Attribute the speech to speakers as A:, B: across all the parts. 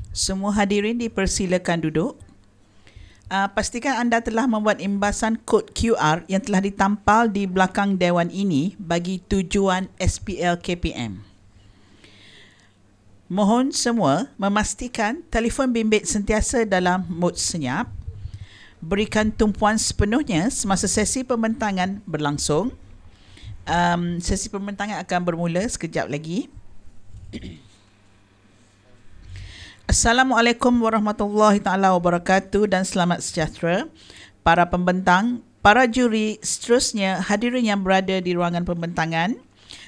A: Semua hadirin dipersilakan duduk. Pastikan anda telah membuat imbasan kod QR yang telah ditampal di belakang dewan ini bagi tujuan SPL KPM. Mohon semua memastikan telefon bimbit sentiasa dalam mod senyap. Berikan tumpuan sepenuhnya semasa sesi pembentangan berlangsung. Sesi pembentangan akan bermula sekejap lagi. Assalamualaikum warahmatullahi taala wabarakatuh dan selamat sejahtera para pembentang, para juri, seterusnya hadirin yang berada di ruangan pembentangan.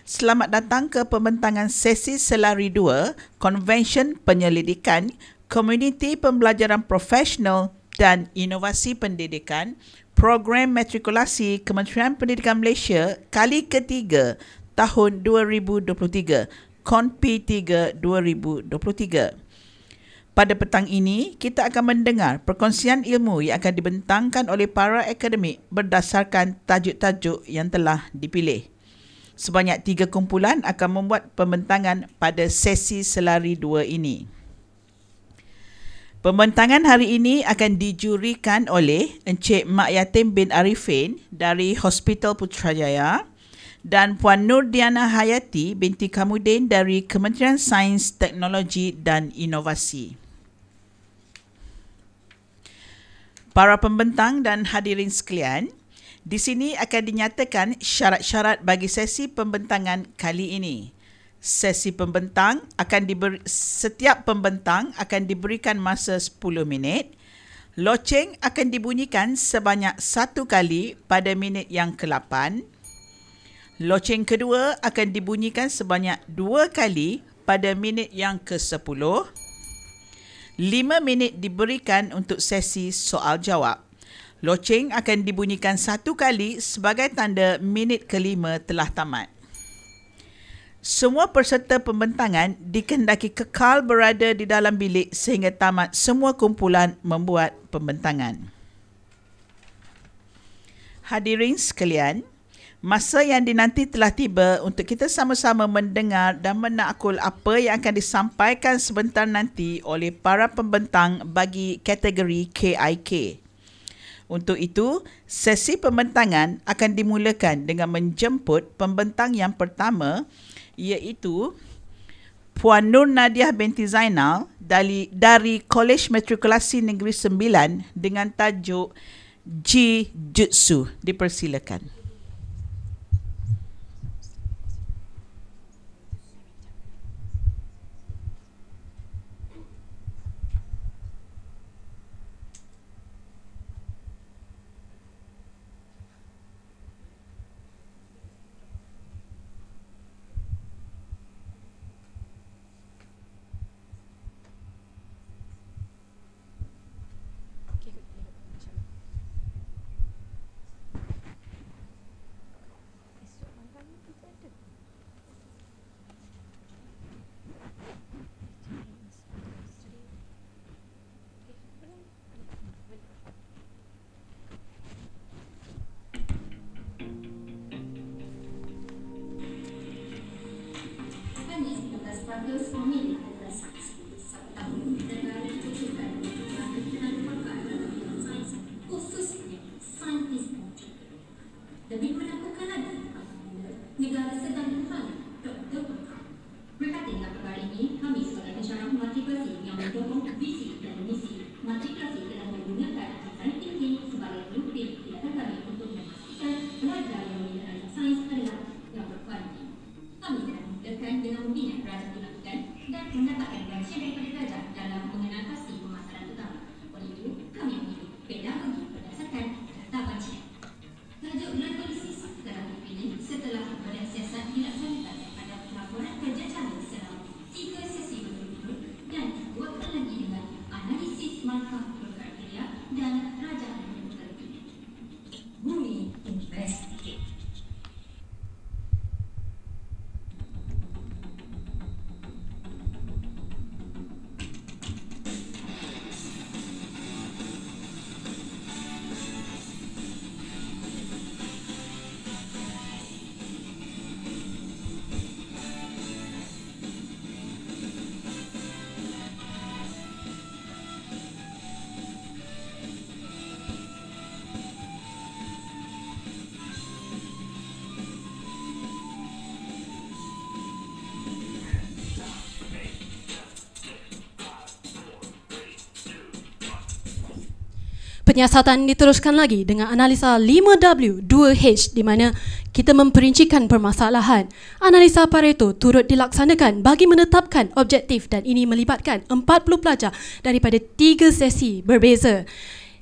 A: Selamat datang ke pembentangan sesi Selari 2, Konvensyen Penyelidikan, Komuniti Pembelajaran Profesional dan Inovasi Pendidikan, Program Matrikulasi Kementerian Pendidikan Malaysia kali ketiga tahun 2023, KONPI 3 2023. Pada petang ini, kita akan mendengar perkongsian ilmu yang akan dibentangkan oleh para akademik berdasarkan tajuk-tajuk yang telah dipilih. Sebanyak 3 kumpulan akan membuat pembentangan pada sesi Selari 2 ini. Pembentangan hari ini akan dijurikan oleh Encik Mak Yatim bin Arifin dari Hospital Putrajaya dan Puan Nurdiana Hayati binti Kamudin dari Kementerian Sains, Teknologi dan Inovasi. Para pembentang dan hadirin sekalian, di sini akan dinyatakan syarat-syarat bagi sesi pembentangan kali ini. Setiap pembentang akan diberikan masa 10 minit. Loceng akan dibunyikan sebanyak 1 kali pada minit yang ke-8. Loceng kedua akan dibunyikan sebanyak 2 kali pada minit yang ke-10. 5 minit diberikan untuk sesi soal-jawab. Loceng akan dibunyikan 1 kali sebagai tanda minit ke-5 telah tamat. Semua peserta pembentangan dikehendaki kekal berada di dalam bilik sehingga tamat semua kumpulan membuat pembentangan. Hadirin sekalian, masa yang dinanti telah tiba untuk kita sama-sama mendengar dan menakul apa yang akan disampaikan sebentar nanti oleh para pembentang bagi kategori KIK. Untuk itu, sesi pembentangan akan dimulakan dengan menjemput pembentang yang pertama, iaitu Puan Nur Nadiah binti Zainal dari Kolej Matrikulasi Negeri Sembilan dengan tajuk Jiu-Jitsu. Dipersilakan.
B: Penyiasatan diteruskan lagi dengan analisa 5W 2H di mana kita memperincikan permasalahan. Analisa Pareto turut dilaksanakan bagi menetapkan objektif dan ini melibatkan 40 pelajar daripada 3 sesi berbeza.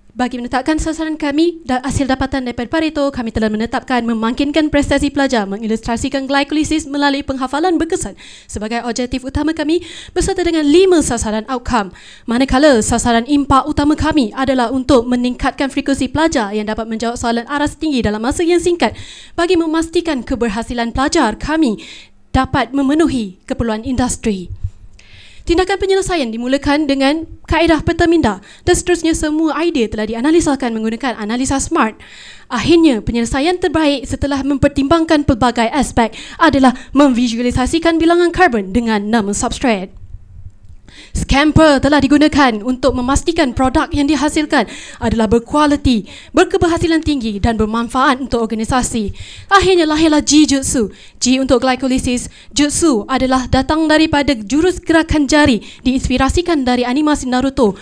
B: Bagi menetapkan sasaran kami dan hasil dapatan daripada Pareto, kami telah menetapkan memangkinkan prestasi pelajar mengilustrasikan glikolisis melalui penghafalan berkesan sebagai objektif utama kami beserta dengan 5 sasaran outcome. Manakala sasaran impak utama kami adalah untuk meningkatkan frekuensi pelajar yang dapat menjawab soalan aras tinggi dalam masa yang singkat bagi memastikan keberhasilan pelajar kami dapat memenuhi keperluan industri. Tindakan penyelesaian dimulakan dengan kaedah peta minda dan seterusnya semua idea telah dianalisakan menggunakan analisa SMART. Akhirnya, penyelesaian terbaik setelah mempertimbangkan pelbagai aspek adalah memvisualisasikan bilangan karbon dengan nama substrat. Scamper telah digunakan untuk memastikan produk yang dihasilkan adalah berkualiti, berkeberhasilan tinggi dan bermanfaat untuk organisasi. Akhirnya lahirlah G-Jutsu. G untuk glycolysis. Jutsu adalah datang daripada jurus gerakan jari diinspirasikan dari animasi Naruto.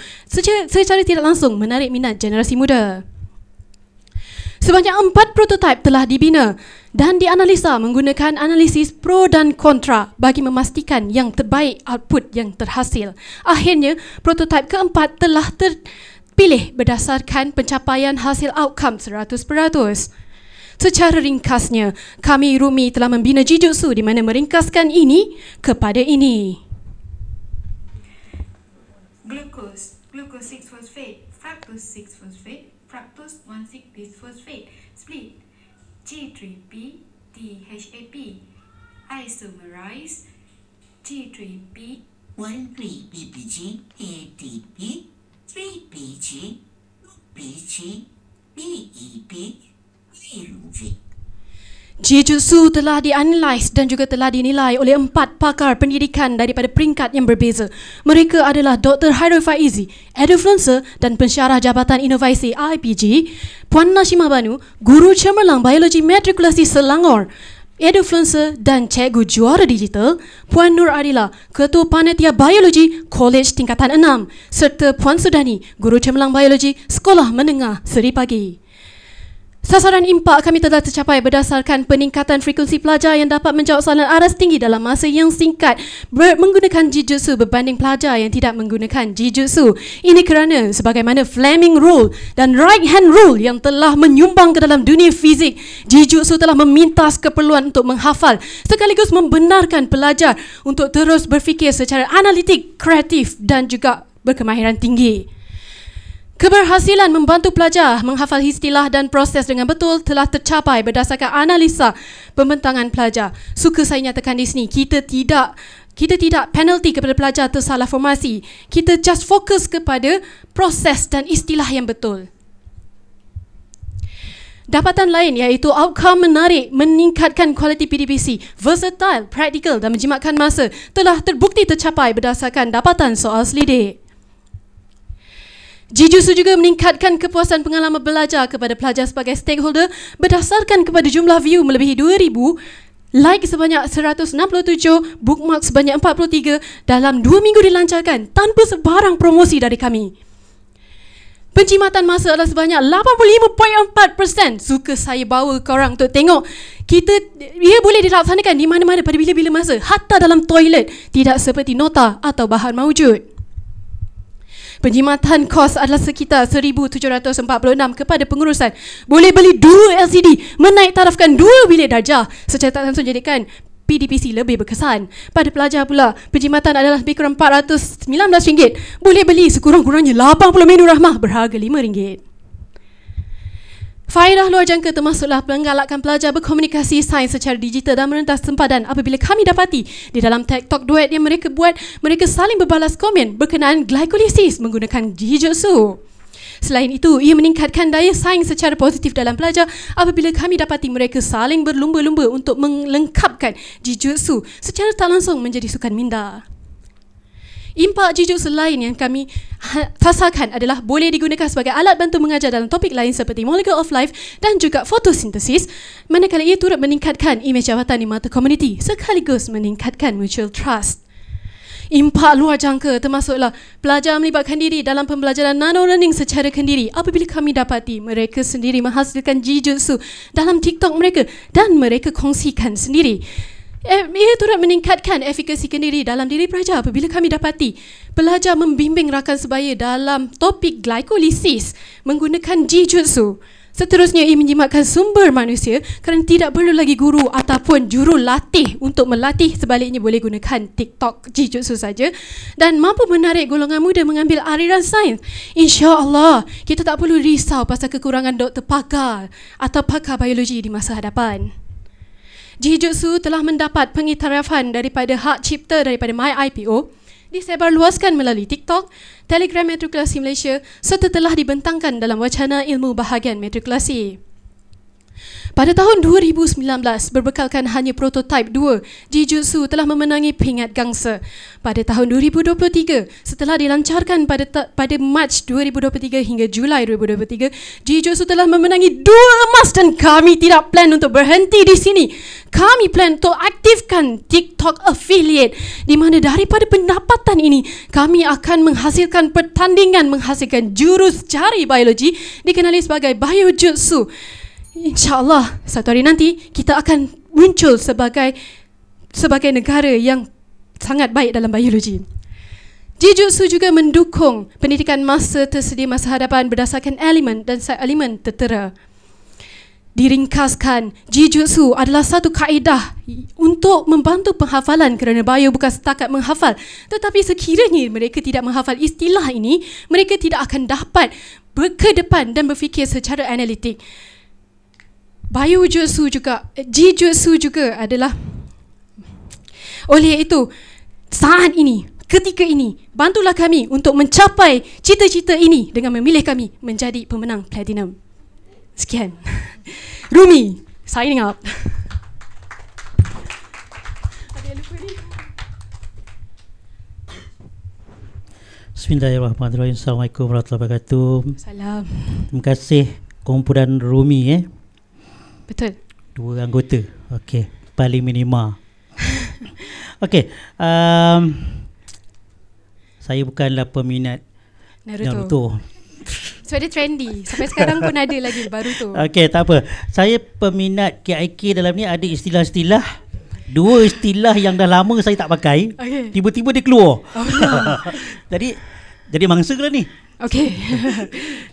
B: Secara tidak langsung menarik minat generasi muda. Sebanyak 4 prototipe telah dibina dan dianalisa menggunakan analisis pro dan kontra bagi memastikan yang terbaik output yang terhasil. Akhirnya, prototipe keempat telah terpilih berdasarkan pencapaian hasil outcome 100%. Secara ringkasnya, kami Rumi telah membina G-Jutsu di mana meringkaskan ini kepada ini.
C: Glucose 6-phosphate, fructose 6-phosphate, fructose 1,6-bisphosphate, split G3P DHAP, isomerize G3P
D: 1,3-PPG ATP 3PG PG PEP PUV.
B: G-Jutsu telah dianalise dan juga telah dinilai oleh 4 pakar pendidikan daripada peringkat yang berbeza. Mereka adalah Dr. Hairul Faizi, Edufluencer dan Pensyarah Jabatan Inovasi IPG, Puan Nashimah Banu, Guru Cemerlang Biologi Matrikulasi Selangor, Edufluencer dan Cikgu Juara Digital, Puan Nur Adila, Ketua Panitia Biologi Kolej Tingkatan 6 serta Puan Sudani, Guru Cemerlang Biologi Sekolah Menengah Seri Pagi. Sasaran impak kami telah tercapai berdasarkan peningkatan frekuensi pelajar yang dapat menjawab soalan aras tinggi dalam masa yang singkat menggunakan G-Jutsu berbanding pelajar yang tidak menggunakan G-Jutsu. Ini kerana sebagaimana Fleming Rule dan Right Hand Rule yang telah menyumbang ke dalam dunia fizik, G-Jutsu telah memintas keperluan untuk menghafal sekaligus membenarkan pelajar untuk terus berfikir secara analitik, kreatif dan juga berkemahiran tinggi. Keberhasilan membantu pelajar menghafal istilah dan proses dengan betul telah tercapai berdasarkan analisa pembentangan pelajar. Suka saya nyatakan di sini, kita tidak penalti kepada pelajar tersalah formasi. Kita just fokus kepada proses dan istilah yang betul. Dapatan lain iaitu outcome menarik, meningkatkan kualiti PDPC, versatile, praktikal dan menjimatkan masa telah terbukti tercapai berdasarkan dapatan soal selidik. G-Jutsu juga meningkatkan kepuasan pengalaman belajar kepada pelajar sebagai stakeholder berdasarkan kepada jumlah view melebihi 2,000, like sebanyak 167, bookmark sebanyak 43 dalam 2 minggu dilancarkan tanpa sebarang promosi dari kami. Penjimatan masa adalah sebanyak 85.4%. Suka saya bawa korang untuk tengok. Ia boleh dilaksanakan di mana-mana pada bila-bila masa, hatta dalam toilet, tidak seperti nota atau bahan mawujud. Penjimatan kos adalah sekitar 1,746 kepada pengurusan. Boleh beli 2 LCD, menaik tarafkan 2 bilik darjah secara tak langsung jadikan PDPC lebih berkesan. Pada pelajar pula, penjimatan adalah lebih kurang RM419. Boleh beli sekurang-kurangnya 80 menu rahmah berharga RM5. Faedah luar jangka termasuklah menggalakkan pelajar berkomunikasi sains secara digital dan merentas sempadan apabila kami dapati di dalam TikTok duet yang mereka buat, mereka saling berbalas komen berkenaan glikolisis menggunakan G-Jutsu. Selain itu, ia meningkatkan daya saing secara positif dalam pelajar apabila kami dapati mereka saling berlumba-lumba untuk melengkapkan G-Jutsu secara tak langsung menjadi sukan minda. Impak G-Jutsu lain yang kami sasarkan adalah boleh digunakan sebagai alat bantu mengajar dalam topik lain seperti Molecule of Life dan juga fotosintesis, manakala ia turut meningkatkan imej jabatan di mata komuniti sekaligus meningkatkan mutual trust. Impak luar jangka termasuklah pelajar melibatkan diri dalam pembelajaran nano-learning secara kendiri apabila kami dapati mereka sendiri menghasilkan jijutsu dalam TikTok mereka dan mereka kongsikan sendiri. Ia turut meningkatkan efikasi kendiri dalam diri pelajar apabila kami dapati pelajar membimbing rakan sebaya dalam topik glycolysis menggunakan jijutsu. Seterusnya, ia menjimatkan sumber manusia kerana tidak perlu lagi guru ataupun jurulatih untuk melatih, sebaliknya boleh gunakan TikTok jijutsu saja dan mampu menarik golongan muda mengambil aliran sains. InsyaAllah, kita tak perlu risau pasal kekurangan doktor pakar atau pakar biologi di masa hadapan. Jijutsu telah mendapat pengiktirafan daripada hak cipta daripada MyIPO, disebarluaskan melalui TikTok, Telegram Matrikulasi Malaysia serta telah dibentangkan dalam wacana ilmu bahagian matrikulasi. Pada tahun 2019, berbekalkan hanya prototipe 2, jijutsu telah memenangi pingat gangsa. Pada tahun 2023, setelah dilancarkan pada Mac 2023 hingga Julai 2023, jijutsu telah memenangi 2 emas dan kami tidak plan untuk berhenti di sini. Kami plan untuk aktifkan TikTok affiliate di mana daripada pendapatan ini kami akan menghasilkan pertandingan menghasilkan jurus cari biologi dikenali sebagai biojutsu. InsyaAllah satu hari nanti kita akan muncul sebagai negara yang sangat baik dalam biologi. Jijutsu juga mendukung pendidikan masa tersedia masa hadapan berdasarkan elemen dan side elemen tertera. Diringkaskan, jijutsu adalah satu kaedah untuk membantu penghafalan kerana bio bukan setakat menghafal. Tetapi sekiranya mereka tidak menghafal istilah ini, mereka tidak akan dapat berkedepan dan berfikir secara analitik. Biojutsu juga, jijutsu juga adalah, oleh itu, saat ini, ketika ini, bantulah kami untuk mencapai cita-cita ini dengan memilih kami menjadi pemenang platinum. Sekian. Rumi, signing out.
E: Bismillahirrahmanirrahim. Assalamualaikum warahmatullahi wabarakatuh.
B: Salam.
E: Terima kasih kumpulan Rumi
B: Betul.
E: 2 anggota. Okey, paling minima. Okey, saya bukanlah peminat Naruto.
B: Sebab dia trendy. Sampai sekarang pun ada lagi baru tu.
E: Okey, tak apa. Saya peminat KIK dalam ni ada istilah-istilah. 2 istilah yang dah lama saya tak pakai.
B: Okay.
E: Tiba-tiba dia keluar.
B: Oh,
E: jadi mangsa ke lah ni?
B: Okey.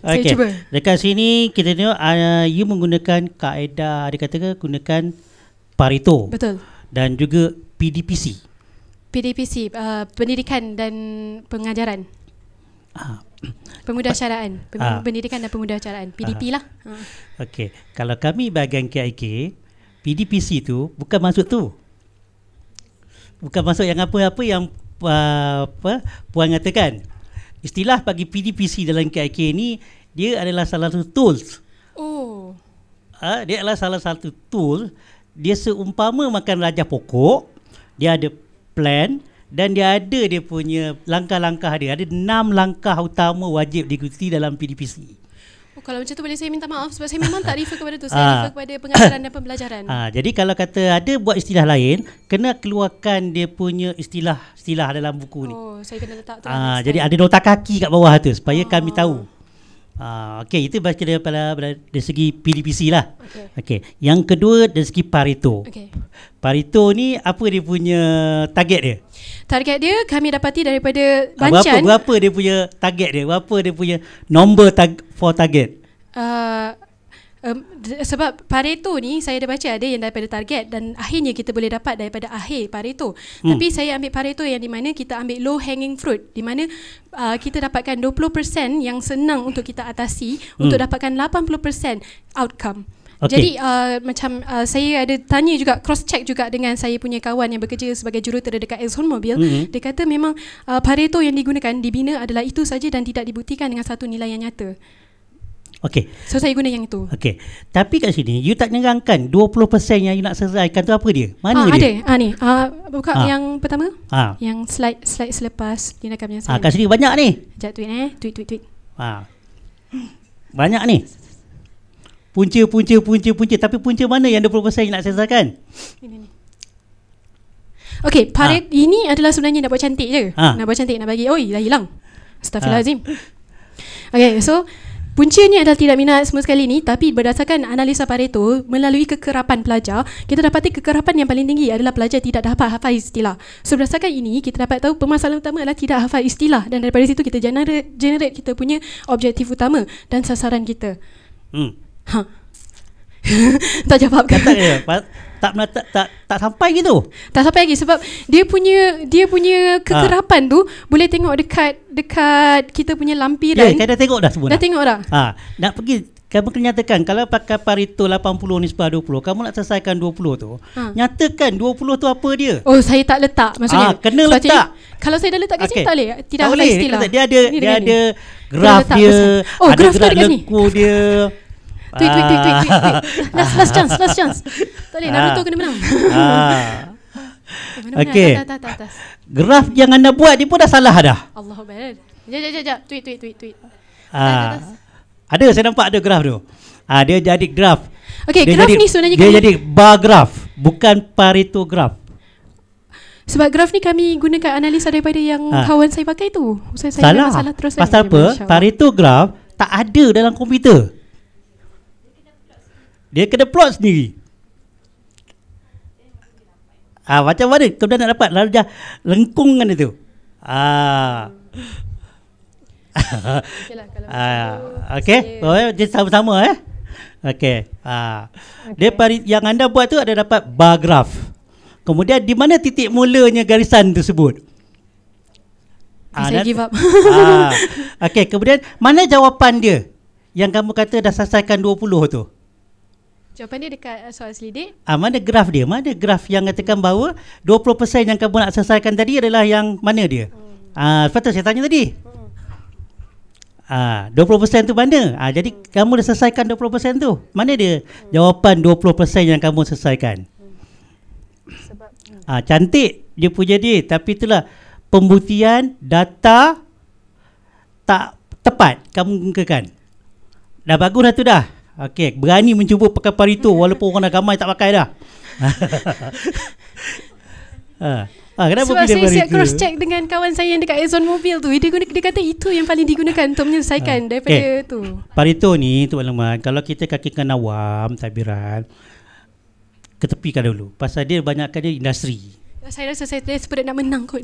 B: Saya cuba.
E: Dekat sini kita tengok you menggunakan kaedah, dia kata gunakan Pareto.
B: Betul.
E: Dan juga PDPC.
B: PDPC, pendidikan dan pengajaran. Pemudaharaan. Pendidikan dan pemudaharaan. PDP lah.
E: Okey. Kalau kami bahagian KIK, PDPC tu bukan masuk tu. Bukan masuk yang apa-apa yang Puan katakan. Istilah bagi PDPC dalam KIK ni, dia adalah salah satu tools.
B: Oh.
E: Dia adalah salah satu tool. Dia seumpama makan raja pokok. Dia ada plan dan dia punya langkah-langkah dia. Ada 6 langkah utama wajib diikuti dalam PDPC.
B: Oh, kalau macam tu boleh saya minta maaf sebab saya memang tak refer kepada tu. Saya refer kepada pengajaran dan pembelajaran.
E: Jadi kalau kata ada buat istilah lain, kena keluarkan dia punya istilah dalam buku ni.
B: Oh, saya kena letak tu.
E: Jadi ada nota kaki kat bawah tu supaya kami tahu. Okey, itu baca dari segi PDPC lah. Okey. Yang kedua dari segi Pareto.
B: Okay.
E: Pareto ni apa dia punya target dia?
B: Target dia kami dapati daripada bancaan.
E: Berapa dia punya target dia? Berapa dia punya number for target?
B: Sebab Pareto ni saya dah baca ada yang daripada target dan akhirnya kita boleh dapat daripada akhir Pareto. Tapi saya ambil Pareto yang di mana kita ambil low hanging fruit, di mana kita dapatkan 20% yang senang untuk kita atasi untuk dapatkan 80% outcome. Okay. Jadi saya ada tanya juga, cross check juga dengan saya punya kawan yang bekerja sebagai jurutera dekat ExxonMobil. Dia kata memang Pareto yang digunakan dibina adalah itu saja dan tidak dibuktikan dengan satu nilai yang nyata.
E: Okey.
B: So saya guna yang itu.
E: Okey. Tapi kat sini you tak nerangkan 20% yang you nak selesaikan tu apa dia? Mana dia?
B: Ada. Ni. Buka yang pertama. Yang slide selepas tindakan penyelesaian.
E: Kat sini banyak ni.
B: Sekejap tweet.
E: Banyak ni. Punca. Tapi punca mana yang 20% you nak selesaikan?
B: Ini. Okey, ini adalah sebenarnya nak buat cantik je. Nak buat cantik, nak bagi. Oi, dah hilang. Astaghfirullahalazim. Okey, so puncanya adalah tidak minat semua sekali ni, tapi berdasarkan analisa Pareto melalui kekerapan pelajar, kita dapati kekerapan yang paling tinggi adalah pelajar tidak dapat hafal istilah. So berdasarkan ini, kita dapat tahu permasalahan utama adalah tidak hafal istilah, dan daripada situ kita generate kita punya objektif utama dan sasaran kita. Tak jawab kan?
E: Tak sampai gitu.
B: Tak sampai lagi sebab dia punya kekerapan tu boleh tengok dekat kita punya lampiran.
E: Saya dah tengok dah semua.
B: Dah tengok dah.
E: Nak pergi, kamu kena nyatakan kalau pakai Pareto 80 nisbah 20, kamu nak selesaikan 20 tu. Nyatakan 20 tu apa dia?
B: Oh, saya tak letak maksudnya.
E: Kena letak.
B: Kalau saya dah letak kat sini tak boleh. Tidak hafal istilah.
E: Dia ada graf dia.
B: Oh,
E: ada
B: graf tu
E: gerak
B: dekat sini.
E: leku dia.
B: Tweet. Last chance. Tak boleh, Naruto kena menang.
E: Okey.
B: Atas.
E: Graf yang anda buat ni pun dah salah dah.
B: Allah Akbar. Jap. Tweet.
E: Ada, saya nampak ada graf tu. Dia jadi graf.
B: Okey, graf ni sebenarnya
E: dia jadi bar graf, bukan Pareto graf.
B: Sebab graf ni kami gunakan analisa daripada yang kawan saya pakai tu.
E: Salah.
B: Terus
E: pasal apa? Pareto graf tak ada dalam komputer. Dia kena plot sendiri. Macam mana kemudian nak dapat? Lalu dah lengkungkan itu. Okey. Dia sama-sama Okey. Dia yang anda buat tu ada dapat bar graph. Kemudian di mana titik mulanya garisan tersebut?
B: Saya give up.
E: Okey, kemudian mana jawapan dia yang kamu kata dah selesaikan 20 tu?
B: Jawapan dia dekat soal selidik.
E: Mana graf dia? Mana graf yang katakan bahawa 20% yang kamu nak selesaikan tadi adalah yang mana dia? Lepas tu saya tanya tadi. 20% tu mana? Jadi kamu dah selesaikan 20% tu. Mana dia jawapan 20% yang kamu selesaikan? Cantik dia punya dia, tapi itulah pembuktian data tak tepat kamu gunakan. Dah bagus dah tu dah. Okey, berani mencuba pakai Pareto walaupun orang dah ramai tak pakai dah. Kenapa
B: sebab saya siap cross check dengan kawan saya yang dekat Exxon Mobil tu. Dia kata itu yang paling digunakan untuk menyelesaikan daripada tu.
E: Pareto ni untuk maklumat, kalau kita kakikan awam tabiran, ketepikan dulu. Pasal dia banyakkan dia industri.
B: Saya rasa saya desperate nak menang kot.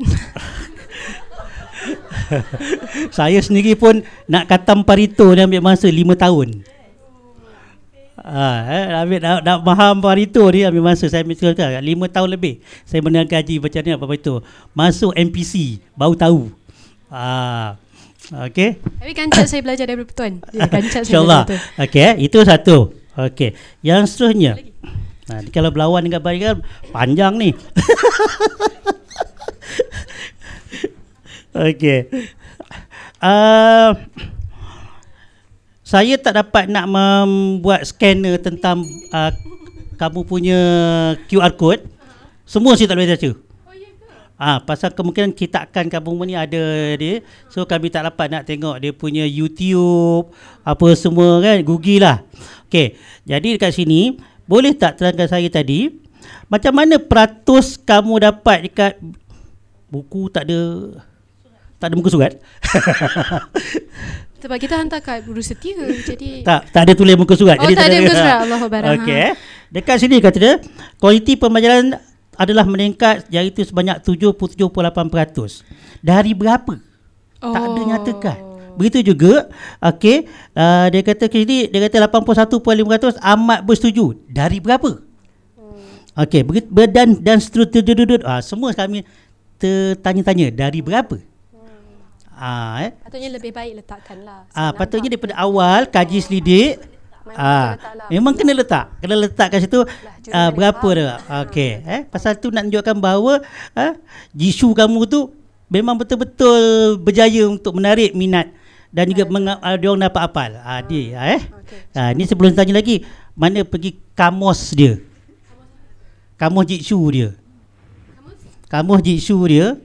E: Saya sendiri pun nak khatam Pareto ni ambil masa 5 tahun. Nak faham Pareto ni ambil masa saya misalkan 5 tahun lebih. Saya menang kaji macam ni apa Pareto. Masuk MPC baru tahu. Okey. Tapi
B: kancat saya belajar daripada Tuan. Kancat saya
E: InsyaAllah. Okey, itu satu. Okey. Yang seterusnya. Kalau berlawan dengan baik kan panjang ni. Okey. Saya tak dapat nak membuat scanner tentang kamu punya QR code. Semua saya tak boleh baca. Pasal kemungkinan kitakan kamu ni ada dia. So kami tak dapat nak tengok dia punya YouTube apa semua kan, Google lah. Okey, jadi dekat sini boleh tak terangkan saya tadi macam mana peratus kamu dapat dekat buku? Tak ada muka surat.
B: Sebab kita hantar kat Guru Setia. Jadi
E: tak ada tulis muka surat.
B: Jadi tak ada muka surat. Allahuakbar.
E: Okey. Dekat sini kata dia kualiti pembelajaran adalah meningkat iaitu sebanyak 77.8%. Dari berapa? Tak ada nyatakan. Begitu juga okey, dia kata sini dia kata 81.5% amat bersetuju. Dari berapa? Okey, dan seterusnya semua kami tertanya-tanya dari berapa?
B: Patutnya lebih baik letakkanlah.
E: Patutnya daripada awal kaji selidik. Memang kena letak kat situ berapa dah. Okey, pasal tu nak tunjukkan bahawa jisu kamu tu memang betul-betul berjaya untuk menarik minat dan juga dia orang dapat hafal. Ni sebelum tanya lagi, mana pergi kamus dia? Kamus jitsu dia. Kamus jitsu dia.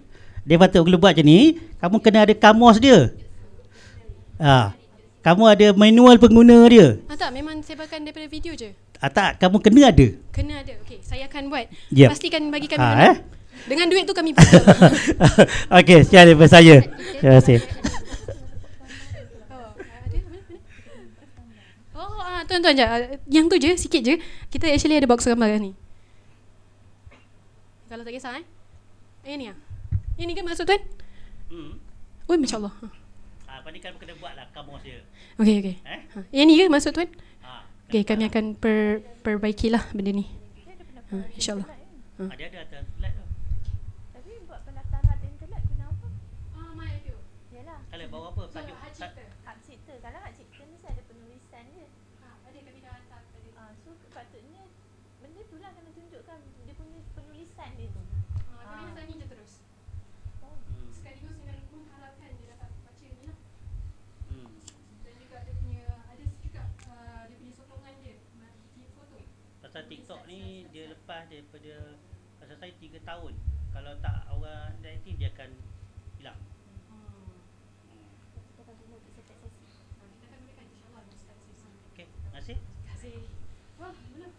E: Dia patut kalau buat macam ni, kamu kena ada kamus dia. Kamu ada manual pengguna dia.
B: Tak, memang sebarkan daripada video je.
E: Tak, kamu kena ada.
B: Kena ada. Okey, saya akan buat.
E: Yep.
B: Pastikan bagi kami mana. Dengan duit tu kami punya.
E: Okey, sekian daripada saya. Terima kasih.
B: Tuan-tuan je. Yang tu je, sikit je. Kita actually ada box gambar ni. Kalau tak kisah ni Ini kan maksud tuan? Oi, masya-Allah.
E: Apa ni kan kena buatlah kamus dia.
B: Okey. Yang ni ke maksud tuan? Okey, kami akan perbaikilah benda ni. Insya-Allah.
E: Ada atas slide tu.
F: Tapi buat pendaftaran internet guna apa?
B: Mai tu.
F: Yalah,
E: Kalau bawa apa? Tajuk
F: hak cipta. Kalau hak cipta mesti ada penulisan dia.
B: Ada kami dah hantar tadi.
F: So patutnya benda tu lah kena tunjukkan dia punya penulisan dia tu.
B: Kami hantar ni je terus. Sekaligus dengan mengharapkan dia dapat baca ni lah. Dan juga dia punya dia punya sokongan dia di foto.
E: Pasal TikTok ni dia lepas daripada pasal saya 3 tahun. Kalau tak orang aktif dia akan hilang.
F: Kita akan guna untuk setiap sesi.
B: Kita akan gunakan insya-Allah di setiap sesi.
E: Okey, terima kasih.
B: Terima kasih. Wah, belum.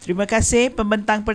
A: Terima kasih pembentang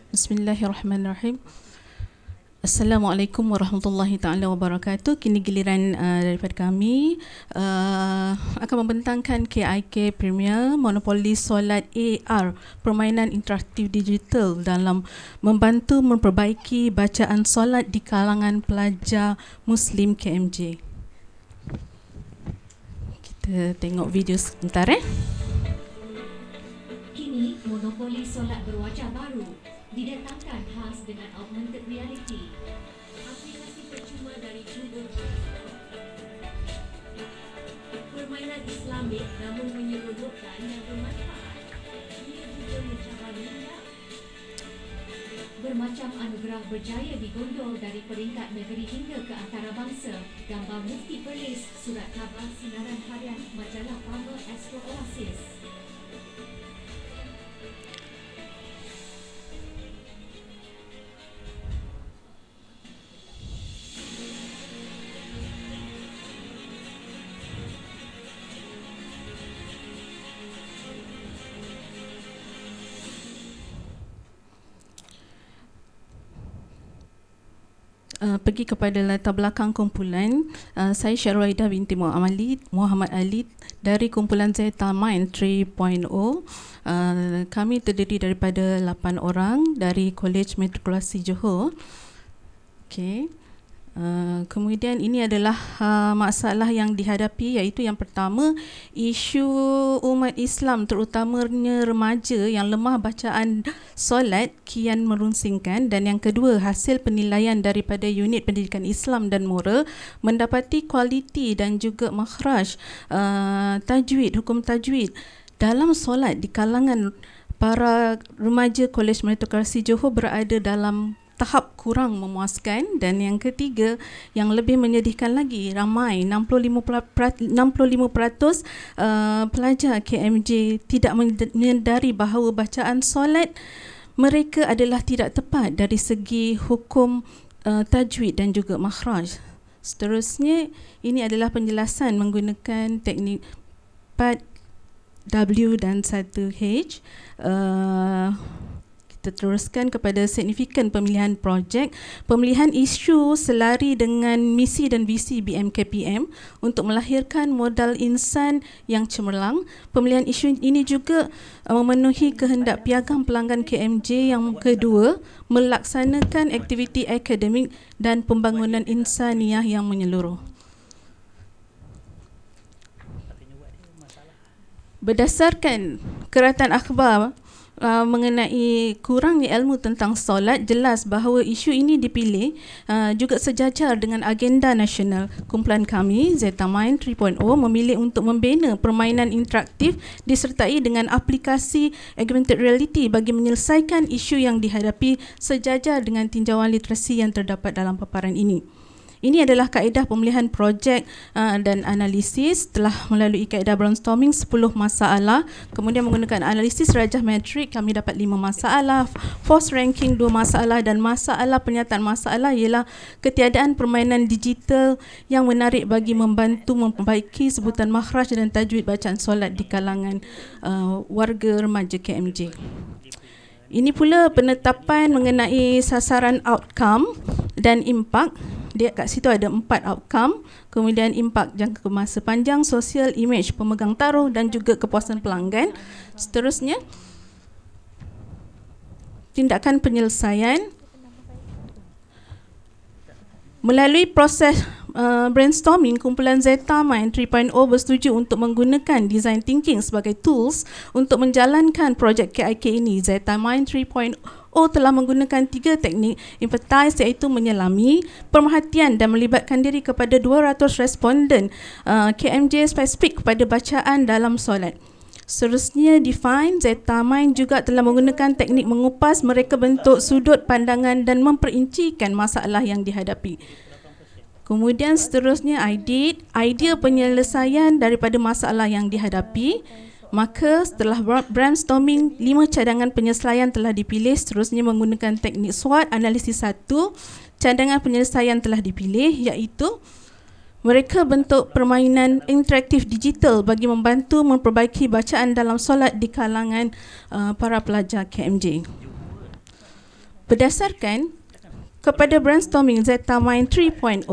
A: Bismillahirrahmanirrahim. Assalamualaikum warahmatullahi taala wabarakatuh. Kini giliran daripada kami akan membentangkan KIK Premier Monopoli Solat AR, permainan interaktif digital dalam membantu memperbaiki bacaan solat di kalangan pelajar Muslim KMJ. Kita tengok video sebentar
G: Kini monopoli solat berwajah baru didatangkan khas dengan augmented reality. Aplikasi percuma dari Google. Permainan Islamik namun menyeronokkan dan bermanfaat. Ia juga mencabar minda. Bermacam anugerah berjaya digondol dari peringkat negeri hingga ke antarabangsa. Gambar Mufti Perlis, surat khabar sinaran harian majalah Farmer Astro Oasis.
A: Pergi kepada latar belakang kumpulan, saya Syarwaidah binti Muhammad Ali dari kumpulan Zeta Mind 3.0. Kami terdiri daripada 8 orang dari Kolej Matrikulasi Johor. Okey. Kemudian ini adalah masalah yang dihadapi, iaitu yang pertama, isu umat Islam terutamanya remaja yang lemah bacaan solat kian merunsingkan, dan yang kedua, hasil penilaian daripada unit pendidikan Islam dan moral mendapati kualiti dan juga makhraj tajwid, hukum tajwid dalam solat di kalangan para remaja Kolej Meritokrasi Johor berada dalam tahap kurang memuaskan. Dan yang ketiga, yang lebih menyedihkan lagi, ramai 65% pelajar KMJ tidak menyedari bahawa bacaan solat mereka adalah tidak tepat dari segi hukum tajwid dan juga makhraj.
H: Seterusnya, ini adalah penjelasan menggunakan teknik 4W dan 1H. Kita teruskan kepada signifikan pemilihan projek. Pemilihan isu selari dengan misi dan visi BMKPM untuk melahirkan modal insan yang cemerlang. Pemilihan isu ini juga memenuhi kehendak piagam pelanggan KMJ yang kedua, melaksanakan aktiviti akademik dan pembangunan insaniah yang menyeluruh. Berdasarkan keratan akhbar mengenai kurangnya ilmu tentang solat, jelas bahawa isu ini dipilih juga sejajar dengan agenda nasional. Kumpulan kami, Zetamind 3.0, memilih untuk membina permainan interaktif disertai dengan aplikasi augmented reality bagi menyelesaikan isu yang dihadapi sejajar dengan tinjauan literasi yang terdapat dalam paparan ini. Ini adalah kaedah pemilihan projek dan analisis. Telah melalui kaedah brainstorming 10 masalah, kemudian menggunakan analisis rajah metrik kami dapat 5 masalah, force ranking 2 masalah, dan masalah penyataan masalah ialah ketiadaan permainan digital yang menarik bagi membantu memperbaiki sebutan makhraj dan tajwid bacaan solat di kalangan warga remaja KMJ. Ini pula penetapan mengenai sasaran outcome dan impak. Dia kat situ ada 4 outcome, kemudian impak jangka masa panjang, sosial, image pemegang taruh dan juga kepuasan pelanggan. Seterusnya, tindakan penyelesaian. Melalui proses brainstorming, kumpulan Zetamind 3.0 bersetuju untuk menggunakan design thinking sebagai tools untuk menjalankan projek KIK ini. Zetamind 3.0 telah menggunakan 3 teknik empathize, iaitu menyelami, perhatian dan melibatkan diri kepada 200 responden KMJ spesifik kepada bacaan dalam solat. Seterusnya, define. Zetamind juga telah menggunakan teknik mengupas, mereka bentuk sudut pandangan dan memperincikan masalah yang dihadapi. Kemudian seterusnya, idea penyelesaian daripada masalah yang dihadapi. Maka setelah brainstorming, 5 cadangan penyelesaian telah dipilih. Seterusnya menggunakan teknik SWOT, analisis 1. Cadangan penyelesaian telah dipilih, iaitu mereka bentuk permainan interaktif digital bagi membantu memperbaiki bacaan dalam solat di kalangan para pelajar KMJ. Berdasarkan kepada brainstorming, Zetamind 3.0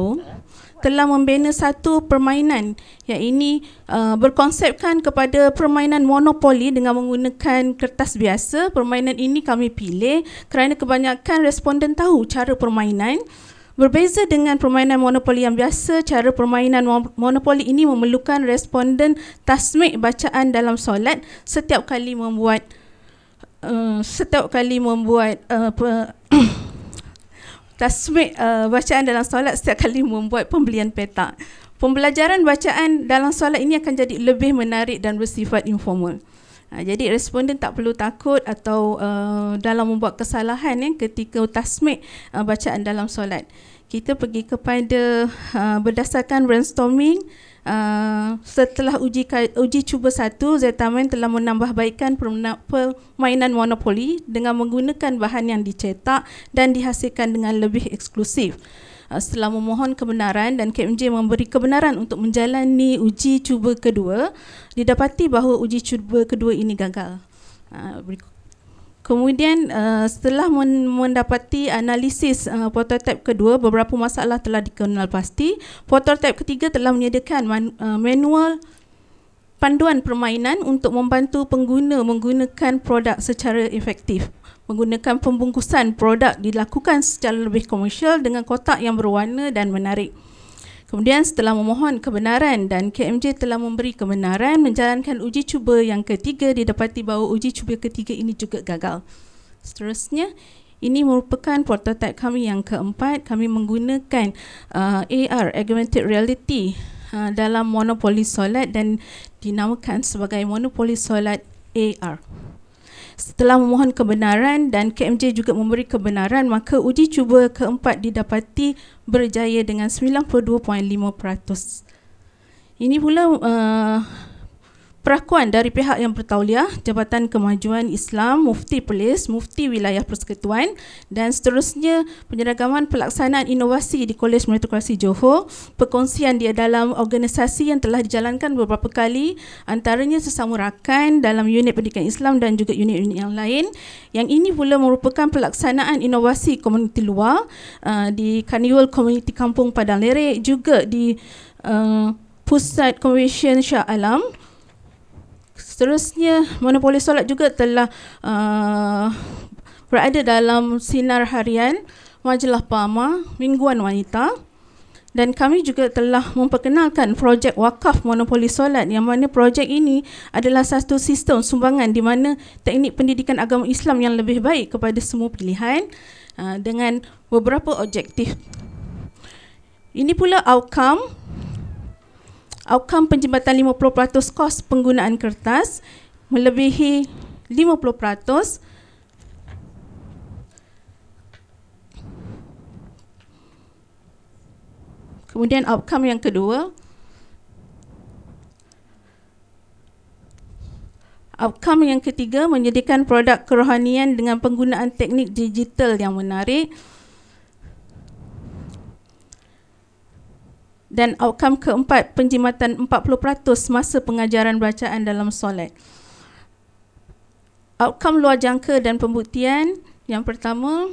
H: telah membina satu permainan yang ini berkonsepkan kepada permainan monopoli dengan menggunakan kertas biasa. Permainan ini kami pilih kerana kebanyakan responden tahu cara permainan. Berbeza dengan permainan monopoli yang biasa, cara permainan monopoli ini memerlukan responden tasmik bacaan dalam solat setiap kali membuat tasmik bacaan dalam solat setiap kali membuat pembelian petak. Pembelajaran bacaan dalam solat ini akan jadi lebih menarik dan bersifat informal. Jadi responden tak perlu takut atau dalam membuat kesalahan ketika tasmik bacaan dalam solat. Kita pergi kepada berdasarkan brainstorming, setelah uji cuba 1, Zetamind telah menambahbaikkan permainan monopoli dengan menggunakan bahan yang dicetak dan dihasilkan dengan lebih eksklusif. Setelah memohon kebenaran dan KMJ memberi kebenaran untuk menjalani uji cuba kedua, didapati bahawa uji cuba kedua ini gagal. Kemudian setelah mendapati analisis prototipe kedua, beberapa masalah telah dikenal pasti. Prototipe ketiga telah menyediakan manual panduan permainan untuk membantu pengguna menggunakan produk secara efektif. Menggunakan pembungkusan produk dilakukan secara lebih komersial dengan kotak yang berwarna dan menarik. Kemudian setelah memohon kebenaran dan KMJ telah memberi kebenaran, menjalankan uji cuba yang ketiga, didapati bahawa uji cuba ketiga ini juga gagal. Seterusnya, ini merupakan prototipe kami yang keempat. Kami menggunakan AR, augmented reality, dalam monopoli solat dan dinamakan sebagai monopoli solat AR. Setelah memohon kebenaran dan KMJ juga memberi kebenaran, maka uji cuba keempat didapati berjaya dengan 92.5%. Ini pula perakuan dari pihak yang bertauliah, Jabatan Kemajuan Islam, Mufti Perlis, Mufti Wilayah Persekutuan dan seterusnya penyeragaman pelaksanaan inovasi di Kolej Meritokrasi Johor, perkongsian di dalam organisasi yang telah dijalankan beberapa kali antaranya sesama rakan dalam unit pendidikan Islam dan juga unit-unit yang lain. Yang ini pula merupakan pelaksanaan inovasi komuniti luar di Carnival Komuniti Kampung Padang Lerik, juga di Pusat Convention Shah Alam. Seterusnya, monopoli solat juga telah berada dalam sinar harian, majalah Pama, Mingguan Wanita, dan kami juga telah memperkenalkan projek wakaf monopoli solat, yang mana projek ini adalah satu sistem sumbangan di mana teknik pendidikan agama Islam yang lebih baik kepada semua pilihan dengan beberapa objektif. Ini pula outcome penjimatan 50% kos penggunaan kertas melebihi 50%. Kemudian outcome yang kedua, outcome yang ketiga, menyediakan produk kerohanian dengan penggunaan teknik digital yang menarik. Dan outcome keempat, penjimatan 40% masa pengajaran bacaan dalam solat. Outcome luar jangka dan pembuktian. Yang pertama,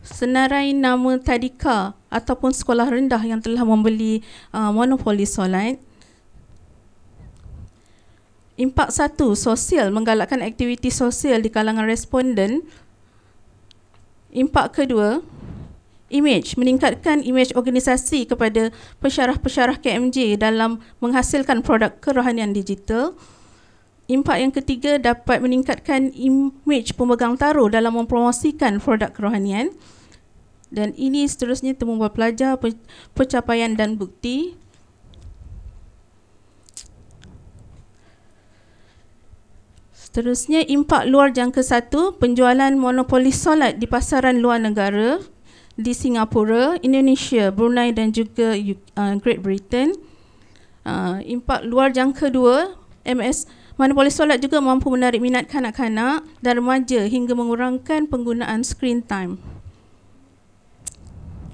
H: senarai nama tadika ataupun sekolah rendah yang telah membeli monopoli solat. Impak 1, sosial, menggalakkan aktiviti sosial di kalangan responden. Impak kedua, image, meningkatkan image organisasi kepada pensyarah-pensyarah KMJ dalam menghasilkan produk kerohanian digital. Impak yang ketiga, dapat meningkatkan image pemegang taruh dalam mempromosikan produk kerohanian. Dan ini seterusnya temu pelajar, pencapaian dan bukti. Seterusnya, impak luar jangka 1, penjualan monopoli solat di pasaran luar negara, di Singapura, Indonesia, Brunei dan juga Great Britain. Impak luar jangka 2, monopoli solat juga mampu menarik minat kanak-kanak dan remaja hingga mengurangkan penggunaan screen time.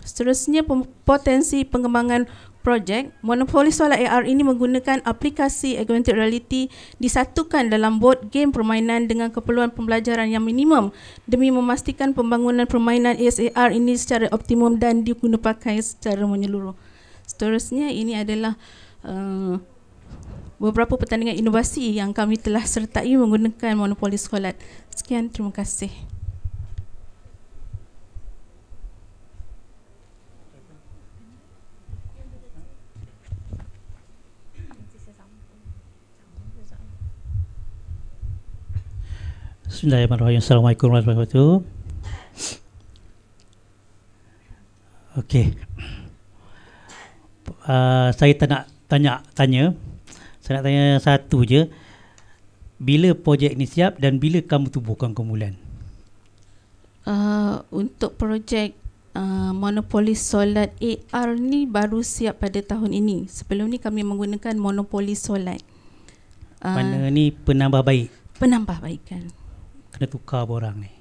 H: Seterusnya, potensi pengembangan projek. Monopoli solat AR ini menggunakan aplikasi augmented reality disatukan dalam board game permainan dengan keperluan pembelajaran yang minimum demi memastikan pembangunan permainan ASAR ini secara optimum dan digunapakai secara menyeluruh. Seterusnya, ini adalah beberapa pertandingan inovasi yang kami telah sertai menggunakan monopoli solat. Sekian, terima kasih.
E: Bismillahirrahmanirrahim. Assalamualaikum warahmatullahi wabarakatuh. Okey. Saya tak nak tanya. Saya nak tanya satu je. Bila projek ni siap dan bila kamu tubuhkan kumpulan?
H: Untuk projek monopoli solat AR ni baru siap pada tahun ini. Sebelum ni kami menggunakan monopoli solat.
E: Mana ni penambah baik?
H: Penambahbaikan.
E: Kena tukar borang ni.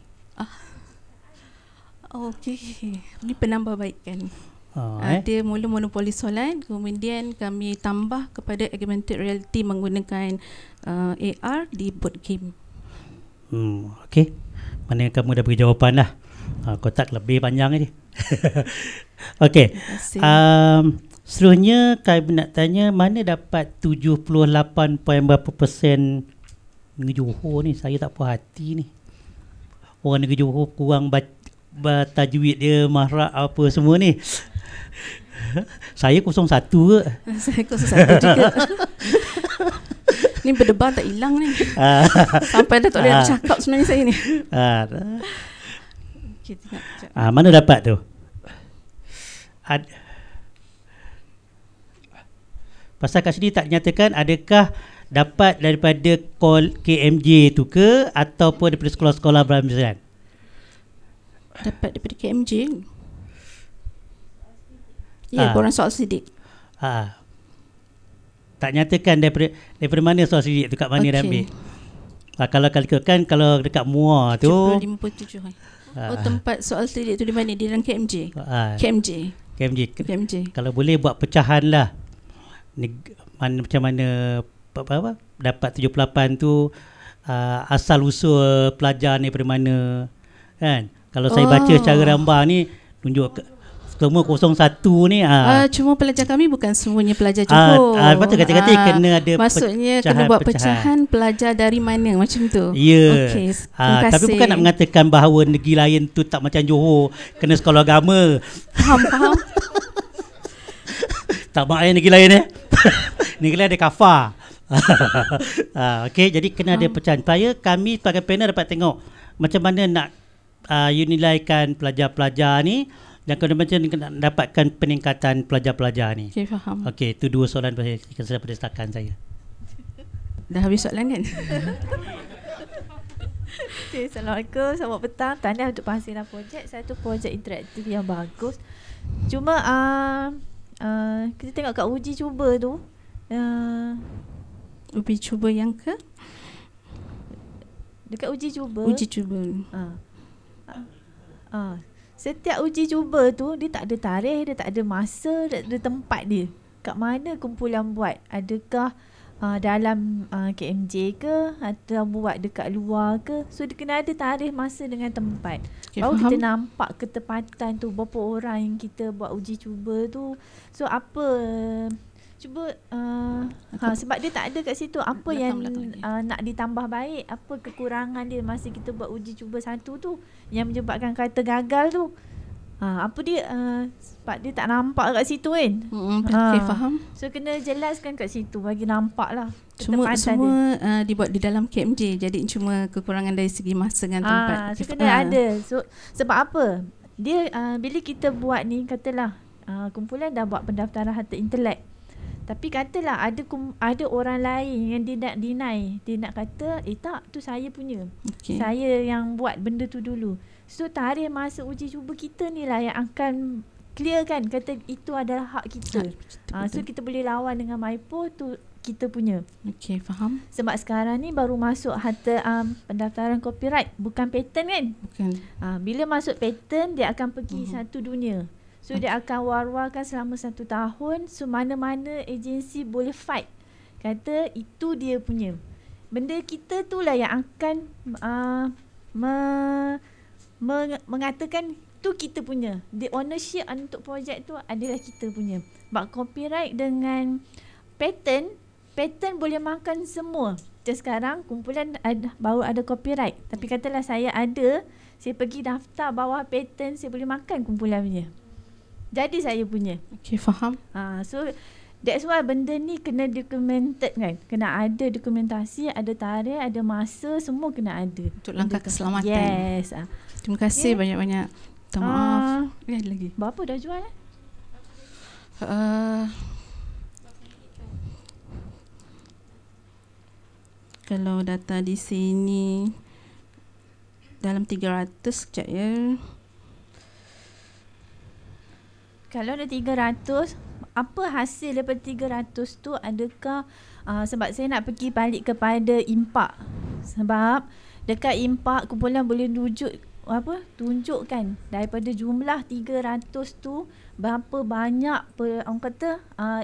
H: Okey. Ini penambahbaikan. Ada mula monopoli solat, kemudian kami tambah kepada augmented reality menggunakan AR di board game.
E: Okey. Mana kamu dah beri jawapan lah. Kotak lebih panjang ni. Okey. Seterusnya kami nak tanya, mana dapat 78 berapa persen negeri Johor ni? Saya tak puas hati ni. Orang negeri Johor kurang tajwid dia, mahrak apa semua ni. Saya 01 ke?
H: Saya 01 juga. Ni berdebar tak hilang ni. Sampai dah tak boleh nak cakap sebenarnya saya ni. Okay,
E: mana dapat tu? Pasal kat sini tak nyatakan adakah dapat daripada call KMJ tu ke ataupun daripada sekolah-sekolah berhampiran?
H: Dapat daripada KMJ. Ya, borang soal sidik.
E: tak nyatakan daripada mana soal sidik tu, kat mana dia ambil. Kalau ikutkan, kalau dekat MUA tu
H: 57. Tempat soal sidik tu di mana? Di dalam KMJ. KMJ.
E: Kalau boleh buat pecahan lah. Macam mana dapat 78 tu, asal usul pelajar ni daripada mana, kan? Kalau saya baca secara gambar ni tunjuk semua 01 ni
H: cuma pelajar kami bukan semuanya pelajar Johor.
E: Lepas tu kata-kata kena ada
H: maksudnya kena buat pecahan pelajar dari mana, macam tu.
E: Ya.
H: Okey,
E: tapi bukan nak mengatakan bahawa negeri lain tu tak macam Johor, kena sekolah agama.
H: Faham.
E: Tak main negeri lain negeri lain ada kafar. Okey, jadi kena ada pecahan supaya kami sebagai panel dapat tengok macam mana nak nilaikan pelajar-pelajar ni, dan kemudian dapatkan peningkatan pelajar-pelajar ni.
H: Okey, faham.
E: Okey, itu dua soalan daripada setakat saya.
H: Dah habis soalan kan?
F: Okay, Assalamualaikum, selamat petang. Tahniah untuk penghasilan projek. Satu projek interaktif yang bagus. Cuma kita tengok kat uji cuba tu,
H: uji cuba yang ke?
F: Dekat uji cuba. Setiap uji cuba tu dia tak ada tarikh, dia tak ada masa, dia tak ada tempat dia. Kat mana kumpulan buat? Adakah dalam KMJ ke, atau buat dekat luar ke? So dia kena ada tarikh, masa dengan tempat. Baru kita nampak ketepatan tu, berapa orang yang kita buat uji cuba tu. So apa, cuba sebab dia tak ada kat situ, apa yang nak ditambah baik, apa kekurangan dia masa kita buat uji cuba satu tu yang menyebabkan kata gagal tu. Apa dia, sebab dia tak nampak kat situ kan.
H: Okay, faham.
F: So kena jelaskan kat situ bagi nampak lah.
H: Semua dibuat di dalam KMJ, jadi cuma kekurangan dari segi masa dengan tempat.
F: So kena ada. So sebab apa, dia bila kita buat ni, katalah kumpulan dah buat pendaftaran harta intelek, tapi katalah ada orang lain yang dia nak deny, dia nak kata tak, tu saya punya, saya yang buat benda tu dulu. So tarikh masa uji cuba kita ni lah yang akan clear kan, kata itu adalah hak kita. So kita boleh lawan dengan MYPO tu kita punya.
H: Okey, faham.
F: Sebab sekarang ni baru masuk harta pendaftaran copyright, bukan patent kan.
H: Bukan.
F: Bila masuk patent, dia akan pergi satu dunia. So dia akan war-warkan selama 1 tahun. So mana-mana agensi boleh fight, kata itu dia punya. Benda kita tu lah yang akan mengatakan tu kita punya. The ownership untuk projek tu adalah kita punya. Sebab copyright dengan patent boleh makan semua. Macam sekarang kumpulan baru ada copyright, tapi katalah saya pergi daftar bawah patent, saya boleh makan kumpulan punya, jadi saya punya.
H: Okay, faham.
F: So that's why benda ni kena documented kan. Kena ada dokumentasi, ada tarikh, ada masa, semua kena ada.
H: Untuk langkah keselamatan.
F: Yes.
H: Terima kasih banyak-banyak. Minta maaf. Ada lagi.
F: Berapa dah jual?
H: Kalau data di sini dalam 300 sekejap ya.
F: Kalau ada 300, apa hasil daripada 300 tu? Adakah sebab saya nak pergi balik kepada impak. Sebab dekat impak kumpulan boleh tunjukkan daripada jumlah 300 tu berapa banyak orang kata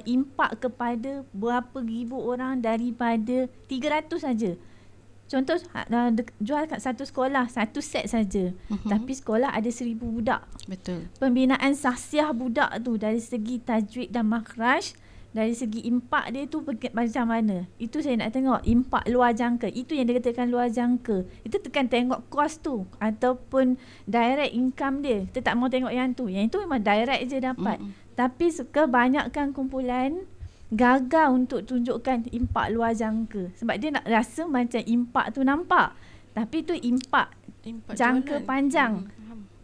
F: impak kepada berapa ribu orang daripada 300 saja. Contoh jual kat satu sekolah, satu set saja. Tapi sekolah ada 1000 budak.
H: Betul.
F: Pembinaan sahsiah budak tu dari segi tajwid dan makhraj, dari segi impak dia tu macam mana. Itu saya nak tengok impak luar jangka. Itu yang dia katakan luar jangka. Itu tekan tengok kos tu ataupun direct income dia. Kita tak mau tengok yang tu. Yang itu memang direct je dapat. Tapi kebanyakan kumpulan gagal untuk tunjukkan impak luar jangka. Sebab dia nak rasa macam impak tu nampak. Tapi tu impak jangka panjang.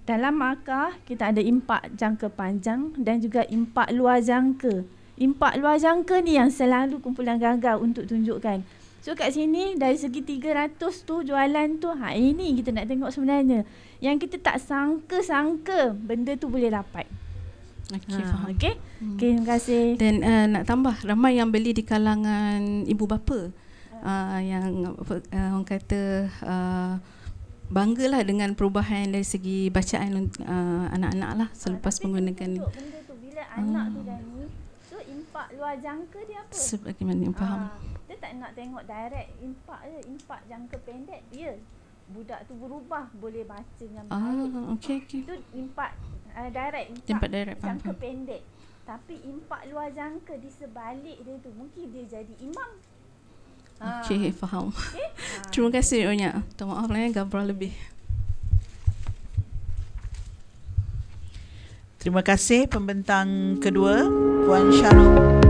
F: Dalam markah kita ada impak jangka panjang dan juga impak luar jangka. Impak luar jangka ni yang selalu kumpulan gagal untuk tunjukkan. So kat sini dari segi 300 tu jualan tu, ini kita nak tengok sebenarnya. Yang kita tak sangka-sangka benda tu boleh dapat.
H: Okey, faham.
F: Okey. Okey, terima kasih.
H: Dan nak tambah, ramai yang beli di kalangan ibu bapa yang orang kata banggalah dengan perubahan dari segi bacaan anak-anak lah selepas menggunakan ni.
F: Benda tu bila anak tu dah ni, so impak luar jangka dia apa?
H: Sebagaimana yang faham.
F: Dia tak nak tengok direct impak je, impak jangka pendek. Ya, budak tu berubah, boleh baca dengan baik.
H: Okey.
F: Itu impak direct,
H: Impak direct,
F: jangka
H: faham.
F: pendek. Tapi impak luar jangka di sebalik dia tu, mungkin dia jadi imam.
H: Okey, faham. Terima kasih banyak. Minta maaf lah gambar lebih.
A: Terima kasih pembentang kedua, Puan Syarul.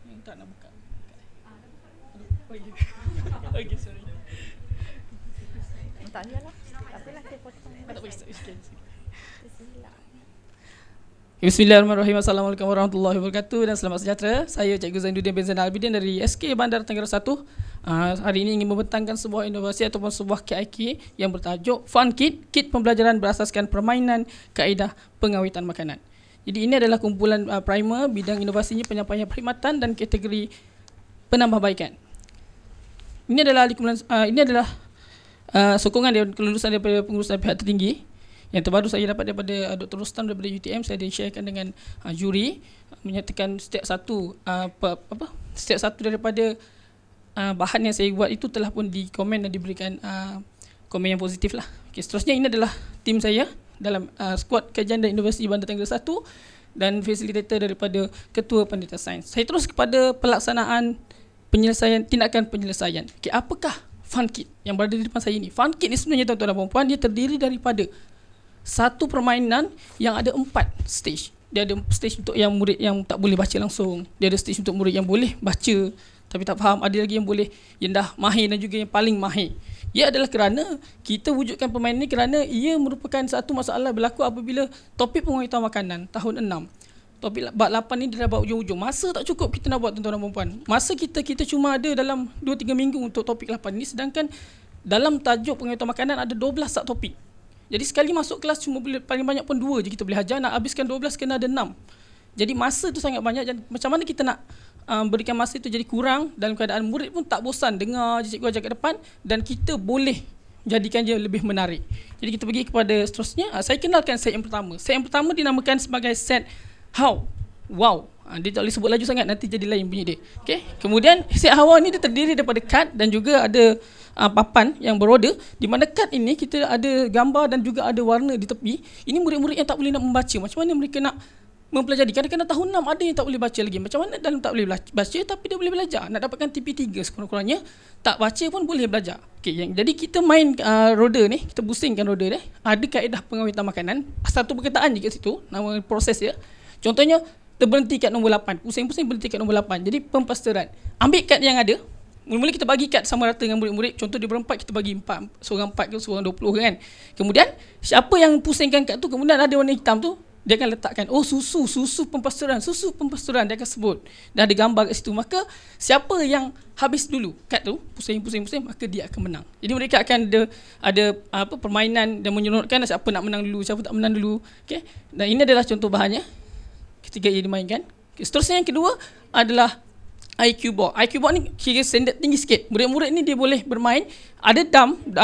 I: Yang tak nak buka. Okay, sorry.
F: Tak payahlah. Tak apalah, saya potong.
I: Tak boleh sikit.
F: Bismillah.
I: Bismillahirrahmanirrahim. Assalamualaikum warahmatullahi wabarakatuh dan selamat sejahtera. Saya Cikgu Zainuddin bin Zainal Abidin dari SK Bandar Tenggara 1. Hari ini ingin membentangkan sebuah inovasi ataupun sebuah KIK yang bertajuk Fun Kit, kit pembelajaran berasaskan permainan kaedah pengawitan makanan. Jadi ini adalah kumpulan primer, bidang inovasinya penyampaian perkhidmatan dan kategori penambahbaikan. Ini adalah sokongan dan kelulusan daripada pengurusan pihak tertinggi. Yang terbaru saya dapat daripada Dr. Rustam daripada UTM. Saya sharekan dengan juri, menyatakan setiap satu daripada bahan yang saya buat itu telah pun dikomen dan diberikan komen yang positif lah. Okay, seterusnya ini adalah tim saya dalam skuad kajian dan inovasi Bandar Tenggara 1 dan fasilitator daripada Ketua Panitia Sains. Saya terus kepada pelaksanaan tindakan penyelesaian. Okay, apakah Fun Kit yang berada di depan saya ini? Fun Kit ni sebenarnya tuan-tuan dan puan-puan, dia terdiri daripada satu permainan yang ada 4 stage. Dia ada stage untuk yang murid yang tak boleh baca langsung. Dia ada stage untuk murid yang boleh baca tapi tak faham. Ada lagi yang boleh, yang dah mahir dan juga yang paling mahir. Ia adalah kerana kita wujudkan permainan ini kerana ia merupakan satu masalah berlaku apabila topik pengawitan makanan tahun 6. topik bab 8 ni dia dah buat ujung-ujung. Masa tak cukup kita nak buat tuan-tuan dan puan-puan. Masa kita cuma ada dalam 2-3 minggu untuk topik 8 ni, sedangkan dalam tajuk pengawetan makanan ada 12 subtopik. Jadi sekali masuk kelas cuma boleh paling banyak pun 2 je kita boleh ajar, nak habiskan 12 kena ada 6. Jadi masa tu sangat banyak dan macam mana kita nak berikan masa itu jadi kurang dalam keadaan murid pun tak bosan dengar je cikgu ajar kat depan dan kita boleh jadikan dia lebih menarik. Jadi kita pergi kepada seterusnya. Saya kenalkan set yang pertama. Set yang pertama dinamakan sebagai set how. Wow. Dia tak boleh sebut laju sangat, nanti jadi lain bunyi dia. Okay. Kemudian set how ni dia terdiri daripada kad dan juga ada papan yang beroda, di mana kad ini kita ada gambar dan juga ada warna di tepi. Ini murid-murid yang tak boleh nak membaca. Macam mana mereka nak mempelajari? Kadang-kadang tahun 6 ada yang tak boleh baca lagi. Macam mana dalam tak boleh baca tapi dia boleh belajar? Nak dapatkan TP3 sekurang-kurangnya, tak baca pun boleh belajar. Okay, jadi kita main roda ni, kita pusingkan roda ni. Ada kaedah pengawetan makanan, satu perkataan je kat situ, nama proses dia. Contohnya, terberhenti kat nombor 8. Pusing-pusing berhenti kat nombor 8. Jadi pempasteran. Ambil kad yang ada. Mula-mula kita bagi kad sama rata dengan murid-murid. Contoh dia berempat, kita bagi 4. Seorang 4 ke seorang 20 kan. Kemudian siapa yang pusingkan kad tu, kemudian ada warna hitam tu, dia akan letakkan, oh susu pempasturan dia akan sebut. Dah ada gambar kat situ. Maka siapa yang habis dulu kad tu, pusing, maka dia akan menang. Jadi mereka akan ada permainan dan menyeronokkan siapa nak menang dulu, siapa tak menang dulu. Okay? Dan ini adalah contoh bahannya ketika ia dimainkan. Okay, seterusnya yang kedua adalah IQ board. IQ board ni kira standard tinggi sikit. Murid-murid ni dia boleh bermain. Ada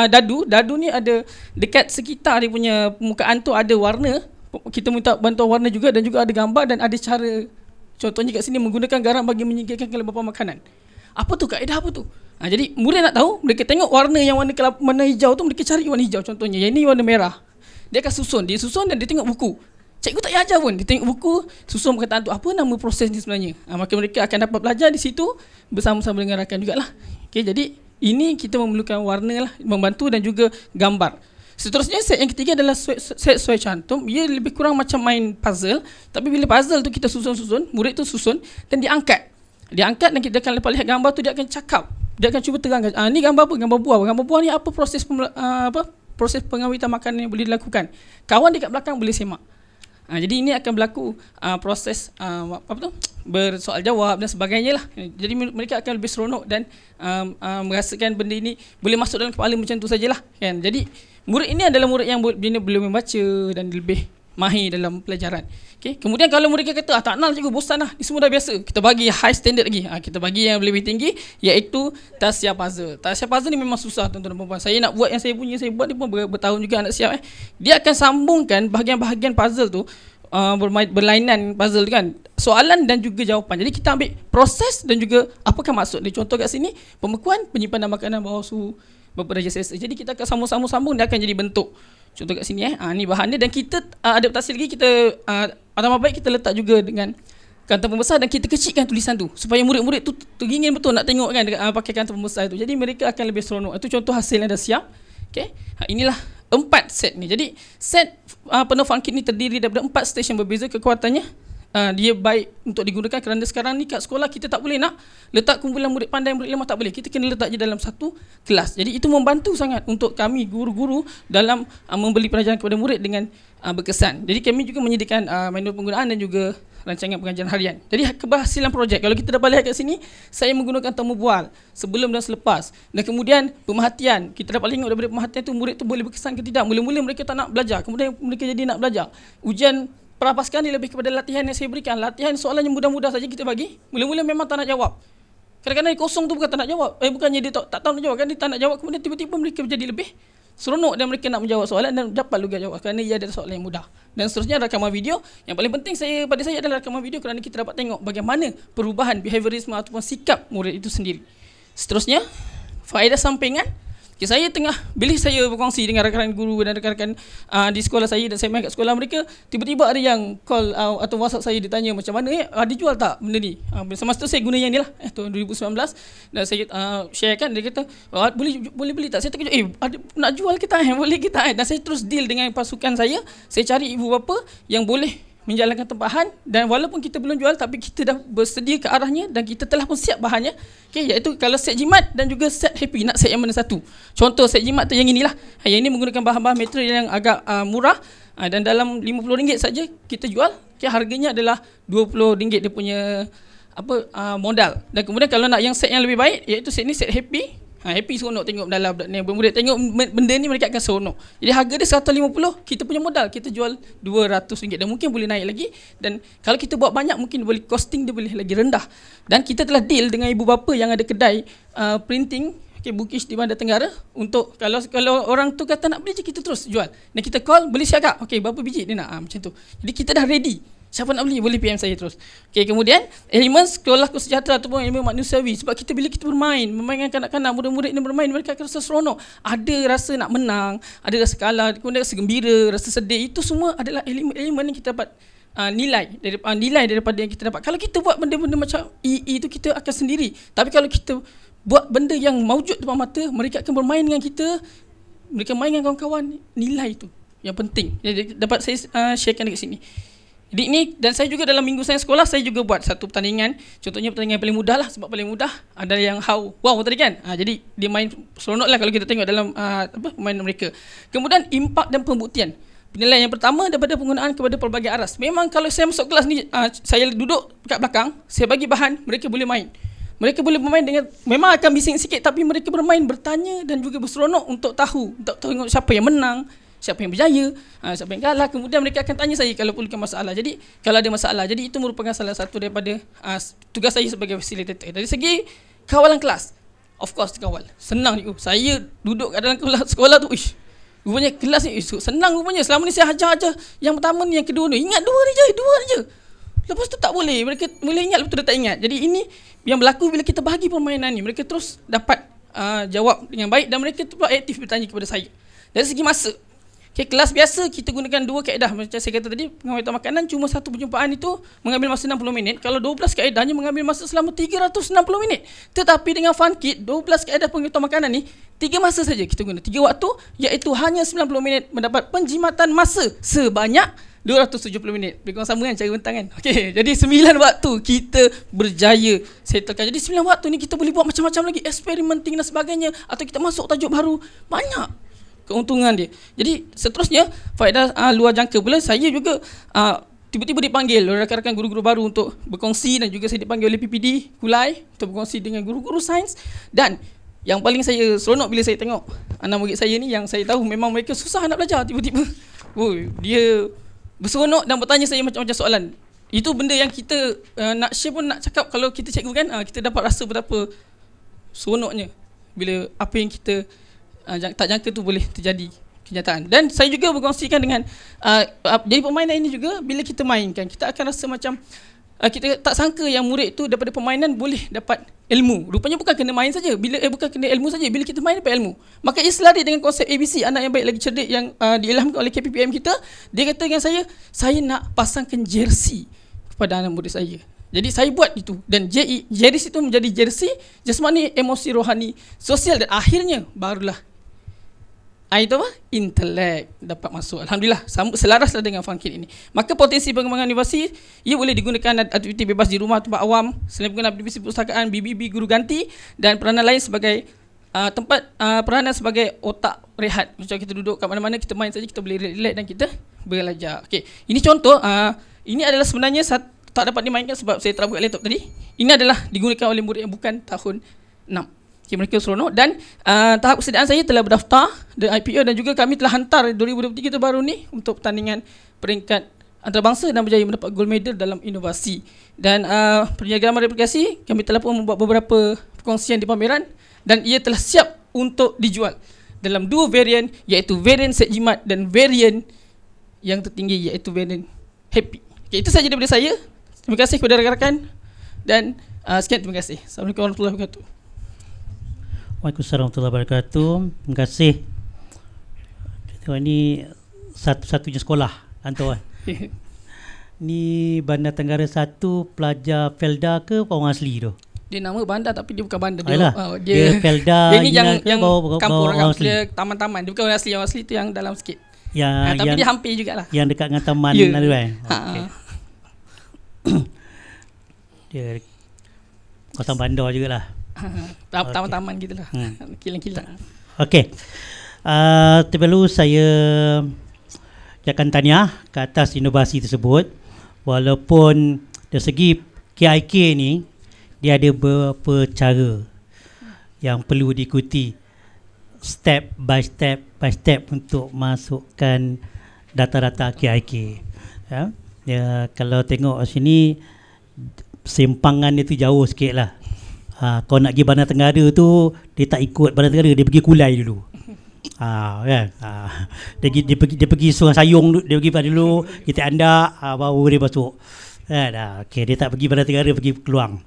I: dadu ni ada dekat sekitar dia punya permukaan tu ada warna. Kita minta bantuan warna juga dan juga ada gambar dan ada cara. Contohnya kat sini menggunakan garam bagi menyingkirkan kelembapan makanan. Apa tu kaedah apa tu? Jadi murid nak tahu, mereka tengok warna yang warna hijau tu, mereka cari warna hijau. Contohnya yang ni warna merah. Dia akan susun dan dia tengok buku. Cikgu tak ajar pun, dia tengok buku, susun perkataan tu, apa nama proses ni sebenarnya. Maka mereka akan dapat belajar di situ bersama-sama dengan rakan jugalah. Okay, jadi ini kita memerlukan warna lah, membantu dan juga gambar. Seterusnya set yang ketiga adalah set sesuai cantum. Ia lebih kurang macam main puzzle, tapi bila puzzle tu kita susun, murid tu susun dan diangkat dan kita akan lepas lihat gambar tu, dia akan cakap, dia akan cuba terangkan, ni gambar apa? Gambar buah ni apa proses proses pengawetan makanan yang boleh dilakukan. Kawan dekat belakang boleh semak. Jadi ini akan berlaku proses bersoal jawab dan sebagainya lah. Jadi mereka akan lebih seronok dan merasakan benda ini boleh masuk dalam kepala macam tu sajalah kan. Jadi murid ini adalah murid yang boleh membaca dan lebih mahir dalam pelajaran. Okay. Kemudian kalau mereka kata tak nak cikgu, bosan lah, ni semua dah biasa, kita bagi high standard lagi. Kita bagi yang lebih tinggi, iaitu tasiah puzzle. Tasiah puzzle ni memang susah tuan-tuan dan puan-puan. Saya nak buat yang saya buat ni pun bertahun juga nak siap. Dia akan sambungkan bahagian-bahagian puzzle tu, berlainan puzzle kan, soalan dan juga jawapan. Jadi kita ambil proses dan juga apakah maksud dia. Contoh kat sini, pembekuan, penyimpanan makanan bawah suhu berdarjah Celsius. Jadi kita akan sambung dia akan jadi bentuk. Contoh kat sini ni bahan dia, dan kita adaptasi lagi, kita atau baik kita letak juga dengan kantong pembesar dan kita kecilkan tulisan tu supaya murid-murid tu teringin betul nak tengok kan pakai kantong pembesar tu. Jadi mereka akan lebih seronok. Itu contoh hasil yang dah siap. Okey. Inilah 4 set ni. Jadi set penuh fun kit ni terdiri daripada 4 stesen berbeza kekuatannya. Dia baik untuk digunakan kerana sekarang ni kat sekolah kita tak boleh nak letak kumpulan murid pandai, murid lemah, tak boleh. Kita kena letak je dalam satu kelas. Jadi itu membantu sangat untuk kami guru-guru dalam memberi pelajaran kepada murid dengan berkesan. Jadi kami juga menyediakan manual penggunaan dan juga rancangan pengajaran harian. Jadi keberhasilan projek, kalau kita dapat lihat kat sini, saya menggunakan temu bual sebelum dan selepas. Dan kemudian pemerhatian, kita dapat tengok daripada pemerhatian tu murid tu boleh berkesan ke tidak. Mula-mula mereka tak nak belajar, kemudian mereka jadi nak belajar. Ujian perapaskan ni lebih kepada latihan yang saya berikan. Latihan soalan yang mudah-mudah saja kita bagi. Mula-mula memang tak nak jawab. Kadang-kadang kosong tu bukan tak nak jawab. Bukannya dia tak tahu nak jawab kan, dia tak nak jawab. Kemudian tiba-tiba mereka menjadi lebih seronok dan mereka nak menjawab soalan dan dapat juga jawab kerana ia ada soalan yang mudah. Dan seterusnya rakaman video. Yang paling penting pada saya adalah rakaman video kerana kita dapat tengok bagaimana perubahan behaviorisme ataupun sikap murid itu sendiri. Seterusnya, faedah sampingan. Okay, saya bila saya berkongsi dengan rakan-rakan guru dan rakan-rakan di sekolah saya dan saya main kat sekolah mereka, tiba-tiba ada yang call atau WhatsApp saya, ditanya macam mana ada jual tak benda ni. Semasa tu saya guna yang ni lah tahun 2019 dan saya sharekan. Dia kata boleh beli tak. Saya terkejut, nak jual kita boleh kita. Dan saya terus deal dengan pasukan saya cari ibu bapa yang boleh menjalankan tempahan, dan walaupun kita belum jual tapi kita dah bersedia ke arahnya dan kita telah pun siap bahannya. Okay, iaitu kalau set jimat dan juga set happy, nak set yang mana satu. Contoh set jimat tu yang inilah. Yang ini menggunakan bahan-bahan material yang agak murah dan dalam RM50 saja kita jual. Okay, harganya adalah RM20 dia punya modal. Dan kemudian kalau nak yang set yang lebih baik, iaitu set ni set happy. Happy seronok tengok dalam budak ni. Murid tengok benda ni mereka akan seronok. Jadi harga dia RM150, kita punya modal kita jual RM200 dan mungkin boleh naik lagi. Dan kalau kita buat banyak mungkin boleh costing dia boleh lagi rendah. Dan kita telah deal dengan ibu bapa yang ada kedai printing Bukis di Bandar Tenggara untuk kalau orang tu kata nak beli je kita terus jual. Dan kita call beli siap kak. Berapa biji dia nak macam tu. Jadi kita dah ready. Siapa nak beli boleh PM saya terus. Kemudian elemen sekolahku sejahtera ataupun elemen manusiawi, sebab kita bila kita bermain dengan kanak-kanak, murid-murid ni bermain, mereka akan rasa seronok. Ada rasa nak menang, ada rasa kalah, kemudian rasa gembira, rasa sedih. Itu semua adalah elemen yang kita dapat nilai daripada yang kita dapat. Kalau kita buat benda-benda macam itu kita akan sendiri. Tapi kalau kita buat benda yang maujud depan mata, mereka akan bermain dengan kita, mereka main dengan kawan-kawan, nilai itu yang penting. Jadi dapat saya sharekan dekat sini. Jadi ini, dan saya juga dalam minggu saya sekolah, saya juga buat satu pertandingan. Contohnya pertandingan paling mudah lah, sebab paling mudah ada yang wow tadi kan. Jadi dia main seronok lah kalau kita tengok dalam main mereka. Kemudian impak dan pembuktian. Penilaian yang pertama daripada penggunaan kepada pelbagai aras. Memang kalau saya masuk kelas ni, saya duduk kat belakang, saya bagi bahan, mereka boleh main. Mereka boleh bermain dengan, memang akan bising sikit, tapi mereka bermain, bertanya dan juga berseronok untuk tahu, untuk tengok siapa yang menang, siapa yang berjaya, siapa yang kalah. Kemudian mereka akan tanya saya kalau perlukan masalah. Jadi kalau ada masalah, jadi itu merupakan salah satu daripada tugas saya sebagai facilitator. Dari segi kawalan kelas, of course kawal senang ni. Saya duduk kat dalam sekolah tu, rupanya kelas ni senang rupanya. Selama ni saya ajar yang pertama ni, yang kedua ni, ingat dua je. Lepas tu tak boleh, mereka boleh ingat, lepas tu dia tak ingat. Jadi ini yang berlaku bila kita bahagi permainan ni, mereka terus dapat jawab dengan baik dan mereka tu aktif bertanya kepada saya. Dari segi masa, kelas biasa kita gunakan 2 kaedah. Macam saya kata tadi, pengawetan makanan cuma satu perjumpaan itu mengambil masa 60 minit. Kalau 12 kaedahnya mengambil masa selama 360 minit. Tetapi dengan Fun Kit, 12 kaedah pengawetan makanan ni 3 masa saja kita guna. 3 waktu, iaitu hanya 90 minit mendapat penjimatan masa sebanyak 270 minit. Lebih kurang sama kan cara bentang kan. Jadi 9 waktu kita berjaya settlekan. Jadi 9 waktu ni kita boleh buat macam-macam lagi, experimenting dan sebagainya, atau kita masuk tajuk baru. Banyak keuntungan dia. Jadi seterusnya faedah luar jangka pula, saya juga tiba-tiba dipanggil oleh rakan-rakan guru-guru baru untuk berkongsi, dan juga saya dipanggil oleh PPD Kulai untuk berkongsi dengan guru-guru sains. Dan yang paling saya seronok bila saya tengok anak murid saya ni, yang saya tahu memang mereka susah nak belajar, tiba-tiba dia berseronok dan bertanya saya macam-macam soalan. Itu benda yang kita nak share pun, nak cakap kalau kita cikgu kan, kita dapat rasa betapa seronoknya bila apa yang kita tak jangka tu boleh terjadi kenyataan. Dan saya juga berkongsikan dengan jadi permainan ini juga, bila kita mainkan, kita akan rasa macam kita tak sangka yang murid tu daripada permainan boleh dapat ilmu. Rupanya bukan kena main saja, bukan kena ilmu saja, bila kita main dapat ilmu. Maka ia selari dengan konsep ABC, anak yang baik lagi cerdik, yang diilhamkan oleh KPPM kita. Dia kata dengan saya nak pasangkan jersey kepada anak murid saya. Jadi saya buat itu, dan jersey itu menjadi jersey jasmani, emosi, rohani, sosial, dan akhirnya barulah itu intelek dapat masuk. Alhamdulillah, selaraslah dengan Fun Kit ini. Maka potensi pengembangan inovasi, ia boleh digunakan aktiviti bebas di rumah tempat awam, selain menggunakan aktiviti perpustakaan, BBB, guru ganti, dan peranan lain sebagai tempat peranan sebagai otak rehat. Macam kita duduk kat mana-mana, kita main saja, kita boleh relax dan kita belajar. Ini contoh. Ini adalah sebenarnya tak dapat dimainkan sebab saya tak buka laptop tadi. Ini adalah digunakan oleh murid yang bukan tahun 6. Mereka seronok, dan tahap kesediaan saya telah berdaftar di IPO, dan juga kami telah hantar 2023 terbaru ni untuk pertandingan peringkat antarabangsa dan berjaya mendapat gold medal dalam inovasi. Dan perniagaan replikasi, kami telah pun membuat beberapa perkongsian di pameran, dan ia telah siap untuk dijual dalam 2 varian, iaitu varian set jimat dan varian yang tertinggi, iaitu varian happy. Itu sahaja daripada saya. Terima kasih kepada rakan-rakan, dan sekian, terima kasih. Assalamualaikum warahmatullahi wabarakatuh.
E: Waalaikumsalam warahmatullahi wabarakatuh. Terima kasih. Ini satu-satunya sekolah Anto. Ni Bandar Tenggara 1, pelajar Felda ke orang asli tu?
I: Dia nama bandar tapi dia bukan bandar.
E: Dia Felda.
I: Dia ni yang
E: kampung
I: orang asli. Dia taman-taman. Dia bukan orang asli. Yang asli tu yang dalam sikit. Tapi dia hampir jugalah.
E: Yang dekat dengan taman tu kan. Dia Kota Bandar jugalah.
I: Taman-taman gitulah. Kilang-kilang.
E: Okey. Terlebih saya ucapkan tahniah ke atas inovasi tersebut. walaupun dari segi KIK ni dia ada beberapa cara yang perlu diikuti step by step untuk masukkan data-data KIK. Ya, kalau tengok kan simpangan dia tu jauh sikit lah. Kau nak pergi Bandar Tenggara tu, dia tak ikut Bandar Tenggara, dia pergi Kulai dulu. Kan? Dia pergi Sungai Sayung, dia pergi pada dulu, kita anda baru dia masuk. Okey, dia tak pergi Bandar Tenggara, pergi Keluang.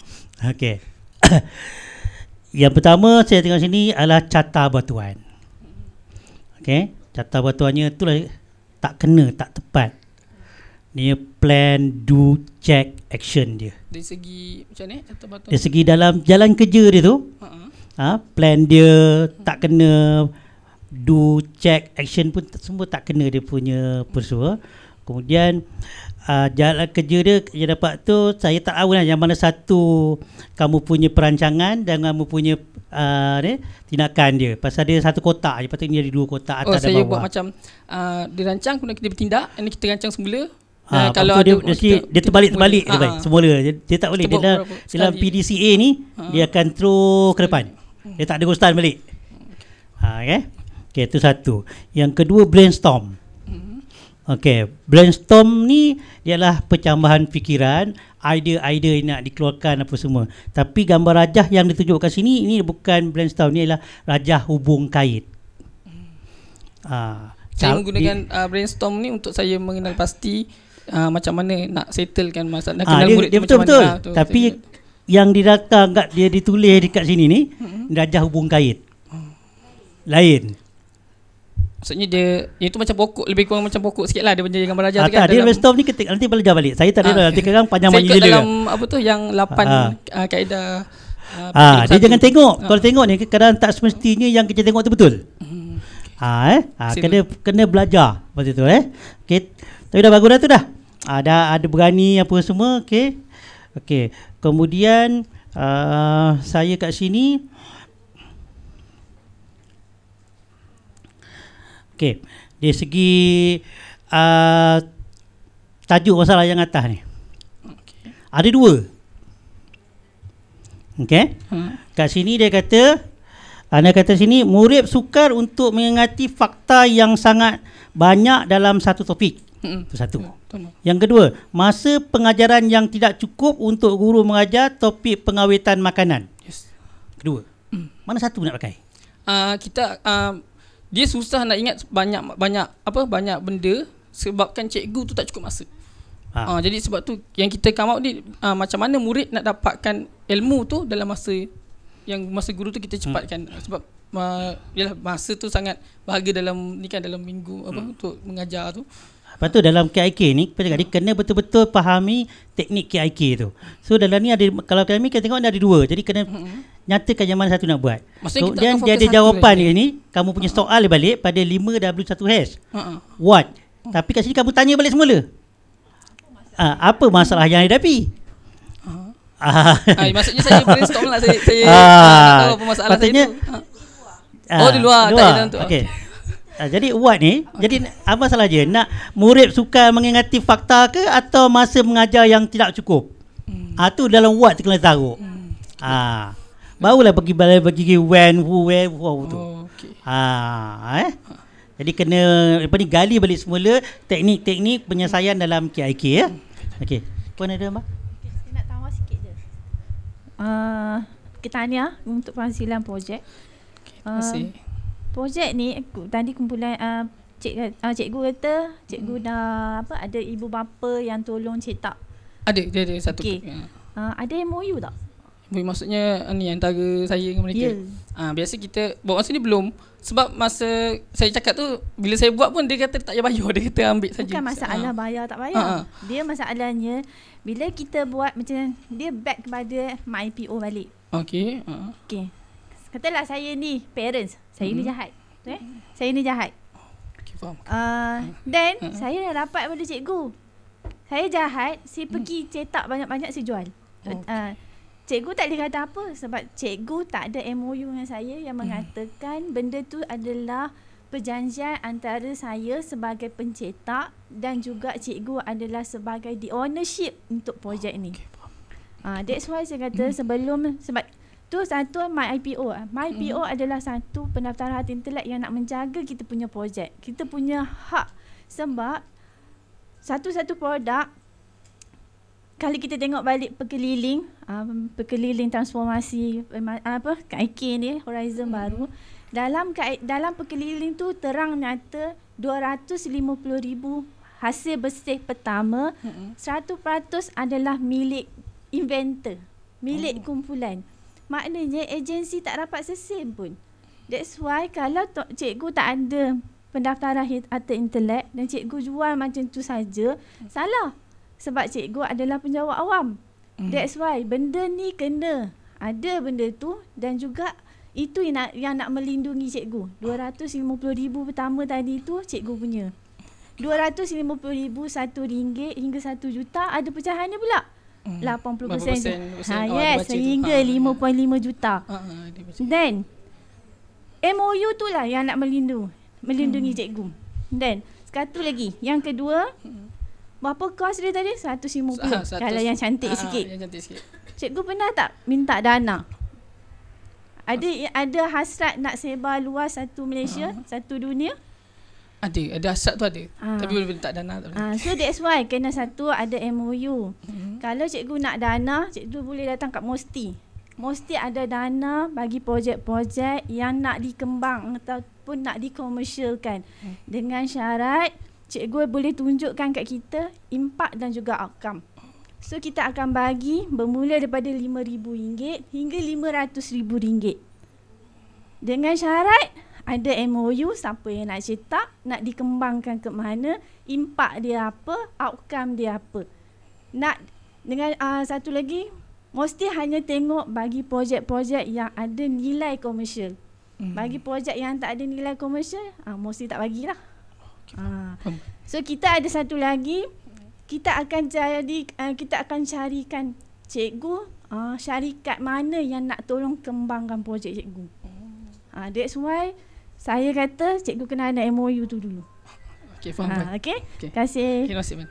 E: Okey. Yang pertama saya tengok sini adalah carta batuan. Okey, carta batuannya tu lah tak kena, tak tepat. Dia plan, do, check, action dia.
I: Dari segi macam ni carta batuan.
E: Dari segi dalam jalan kerja dia tu, plan dia tak kena, do, check, action pun semua tak kena dia punya persua. Kemudian jalan kerja dia yang dapat tu saya tak tahu lah yang mana satu kamu punya perancangan dan kamu punya tindakan dia. Pasal dia satu kotak je, patutnya ada dua kotak atas dan bawah.
I: Saya buat macam dirancang kemudian kita bertindak, ini kita rancang semula.
E: Kalau dia terbalik semula. Dia tak boleh. Dia dalam PDCA ni dia akan terus ke depan. Dia tak ada ghostan balik. Okay, itu satu. Yang kedua, brainstorm. Okay, brainstorm ni ialah pencambahan fikiran, idea-idea yang nak dikeluarkan apa semua. Tapi gambar rajah yang ditunjukkan sini, ini bukan brainstorm, ni ialah rajah hubung kait.
I: Saya menggunakan brainstorm ni untuk saya mengenal pasti macam mana nak settlekan masalah, kenal murid
E: dia
I: macam
E: betul.
I: mana.
E: Tapi yang dirakam kat dia ditulis dekat sini ni, rajah hubung kait. Lain.
I: Maksudnya dia itu macam pokok, lebih kurang macam pokok sikit lah dia punya gambar rajah tu kan.
E: Dia brainstorm ni ketik, nanti belajar balik. Saya tak ada nanti sekarang panjang
I: saya
E: banyak
I: dalam apa tu yang 8 kaedah.
E: Dia jangan tengok. Kalau tengok ni kadang tak semestinya yang kita tengok tu betul. Kena belajar macam tu okey. Tapi dah bagus dah tu dah. Ada berani apa semua, okey. Okey. Kemudian saya kat sini okey, dari segi tajuk masalah yang atas ni. Ada dua. Okey. Kat sini dia kata, anda kata sini murid sukar untuk mengingati fakta yang sangat banyak dalam satu topik. Itu satu. Yang kedua, masa pengajaran yang tidak cukup untuk guru mengajar topik pengawetan makanan. Kedua. Mana satu nak pakai?
I: Dia susah nak ingat banyak benda sebabkan cikgu tu tak cukup masa. Jadi sebab tu yang kita come out ni macam mana murid nak dapatkan ilmu tu dalam masa guru tu kita cepatkan. Sebab yalah masa tu sangat berharga dalam ni kan, dalam minggu untuk mengajar tu.
E: Lepas tu dalam KIK ni dia kena betul-betul fahami teknik KIK tu. So dalam ni ada, kalau kami kita tengok ada dua. Jadi kena nyatakan yang mana satu nak buat. Kemudian dia ada jawapan dia ni, kamu punya soal balik pada 5W1H. What? Tapi kat sini kamu tanya balik semula. Apa masalah yang hadapi?
I: Maksudnya saya brainstorm lah, saya nak tahu apa masalah patutnya, saya tu. Di luar. Tak dalam tu.
E: Okey. Jadi what ni, jadi apa salah dia? Nak murid suka mengingati fakta ke atau masa mengajar yang tidak cukup? Tu dalam what tu kena taruh. Barulah bagi when, who, where, how tu. Jadi kena gali balik semula teknik-teknik penyelesaian dalam KIK ya. Okey. Puan ada Mbak?
F: Saya nak tambah sikit je. Tahniah untuk penghasilan projek.
I: Terima kasih.
F: Projek ni tadi kumpulan cikgu kata cikgu dah ada ibu bapa yang tolong cetak.
I: Ada satu.
F: Ada MOU tak?
I: Maksudnya ni antara saya dengan mereka. Biasa kita buat masa ni belum. Sebab masa saya cakap tu, bila saya buat pun dia kata tak payah bayar, dia kata ambil saja.
F: Bukan masalah bayar tak bayar. Dia masalahnya bila kita buat macam dia back kepada MyPO balik. Okey. Katalah saya ni parents, saya ni jahat. Saya ni jahat.
I: Okay, faham.
F: Then saya dah dapat pada cikgu. Saya jahat, saya pergi cetak banyak-banyak saya jual. Cikgu tak boleh kata apa sebab cikgu tak ada MOU dengan saya yang mengatakan benda tu adalah perjanjian antara saya sebagai pencetak dan juga cikgu adalah sebagai the ownership untuk projek ni. That's why saya kata sebab tu satu My IPO. My IPO adalah satu pendaftaran hak intelek yang nak menjaga kita punya projek. Kita punya hak, sebab satu-satu produk kalau kita tengok balik perkeliling transformasi KIK ni, Horizon baru, dalam perkeliling tu terang nyata 250,000 hasil bersih pertama, 100% adalah milik inventor, milik kumpulan. Maknanya agensi tak dapat sesen pun. That's why kalau cikgu tak ada pendaftaran harta intelek dan cikgu jual macam tu saja, salah. Sebab cikgu adalah penjawat awam. That's why benda ni kena ada benda tu, dan juga itu yang nak melindungi cikgu. 250,000 pertama tadi tu cikgu punya. 250,000 RM1 hingga RM1 ada pecahannya pula. 80%. Yes, sehingga 5.5 juta. Then MOU tu lah yang nak melindungi cikgu. Then satu lagi, yang kedua, berapa kos dia tadi? 150. Kalau yang cantik sikit.
I: Yang cantik sikit.
F: Cikgu pernah tak minta dana? Ada hasrat nak sebar luas satu Malaysia, satu dunia?
I: Ada hasrat tu ada. Tapi boleh minta dana tak boleh.
F: So that's why kena satu ada MOU. Kalau cikgu nak dana, cikgu boleh datang kat MOSTI. MOSTI ada dana bagi projek-projek yang nak dikembang ataupun nak dikomersialkan. Dengan syarat cikgu boleh tunjukkan kat kita impak dan juga outcome. So kita akan bagi bermula daripada RM5,000 hingga RM500,000. Dengan syarat ada MOU, siapa yang nak cetak, nak dikembangkan ke mana, impak dia apa, outcome dia apa. Dengan satu lagi, mesti hanya tengok bagi projek-projek yang ada nilai komersial. Bagi projek yang tak ada nilai komersial, mesti tak bagilah. So kita ada satu lagi, kita akan carikan cikgu syarikat mana yang nak tolong kembangkan projek cikgu. That's why saya kata cikgu kena ada MOU tu dulu.
I: Okey, faham.
F: Okey. Terima kasih.
I: Terima kasih, Man.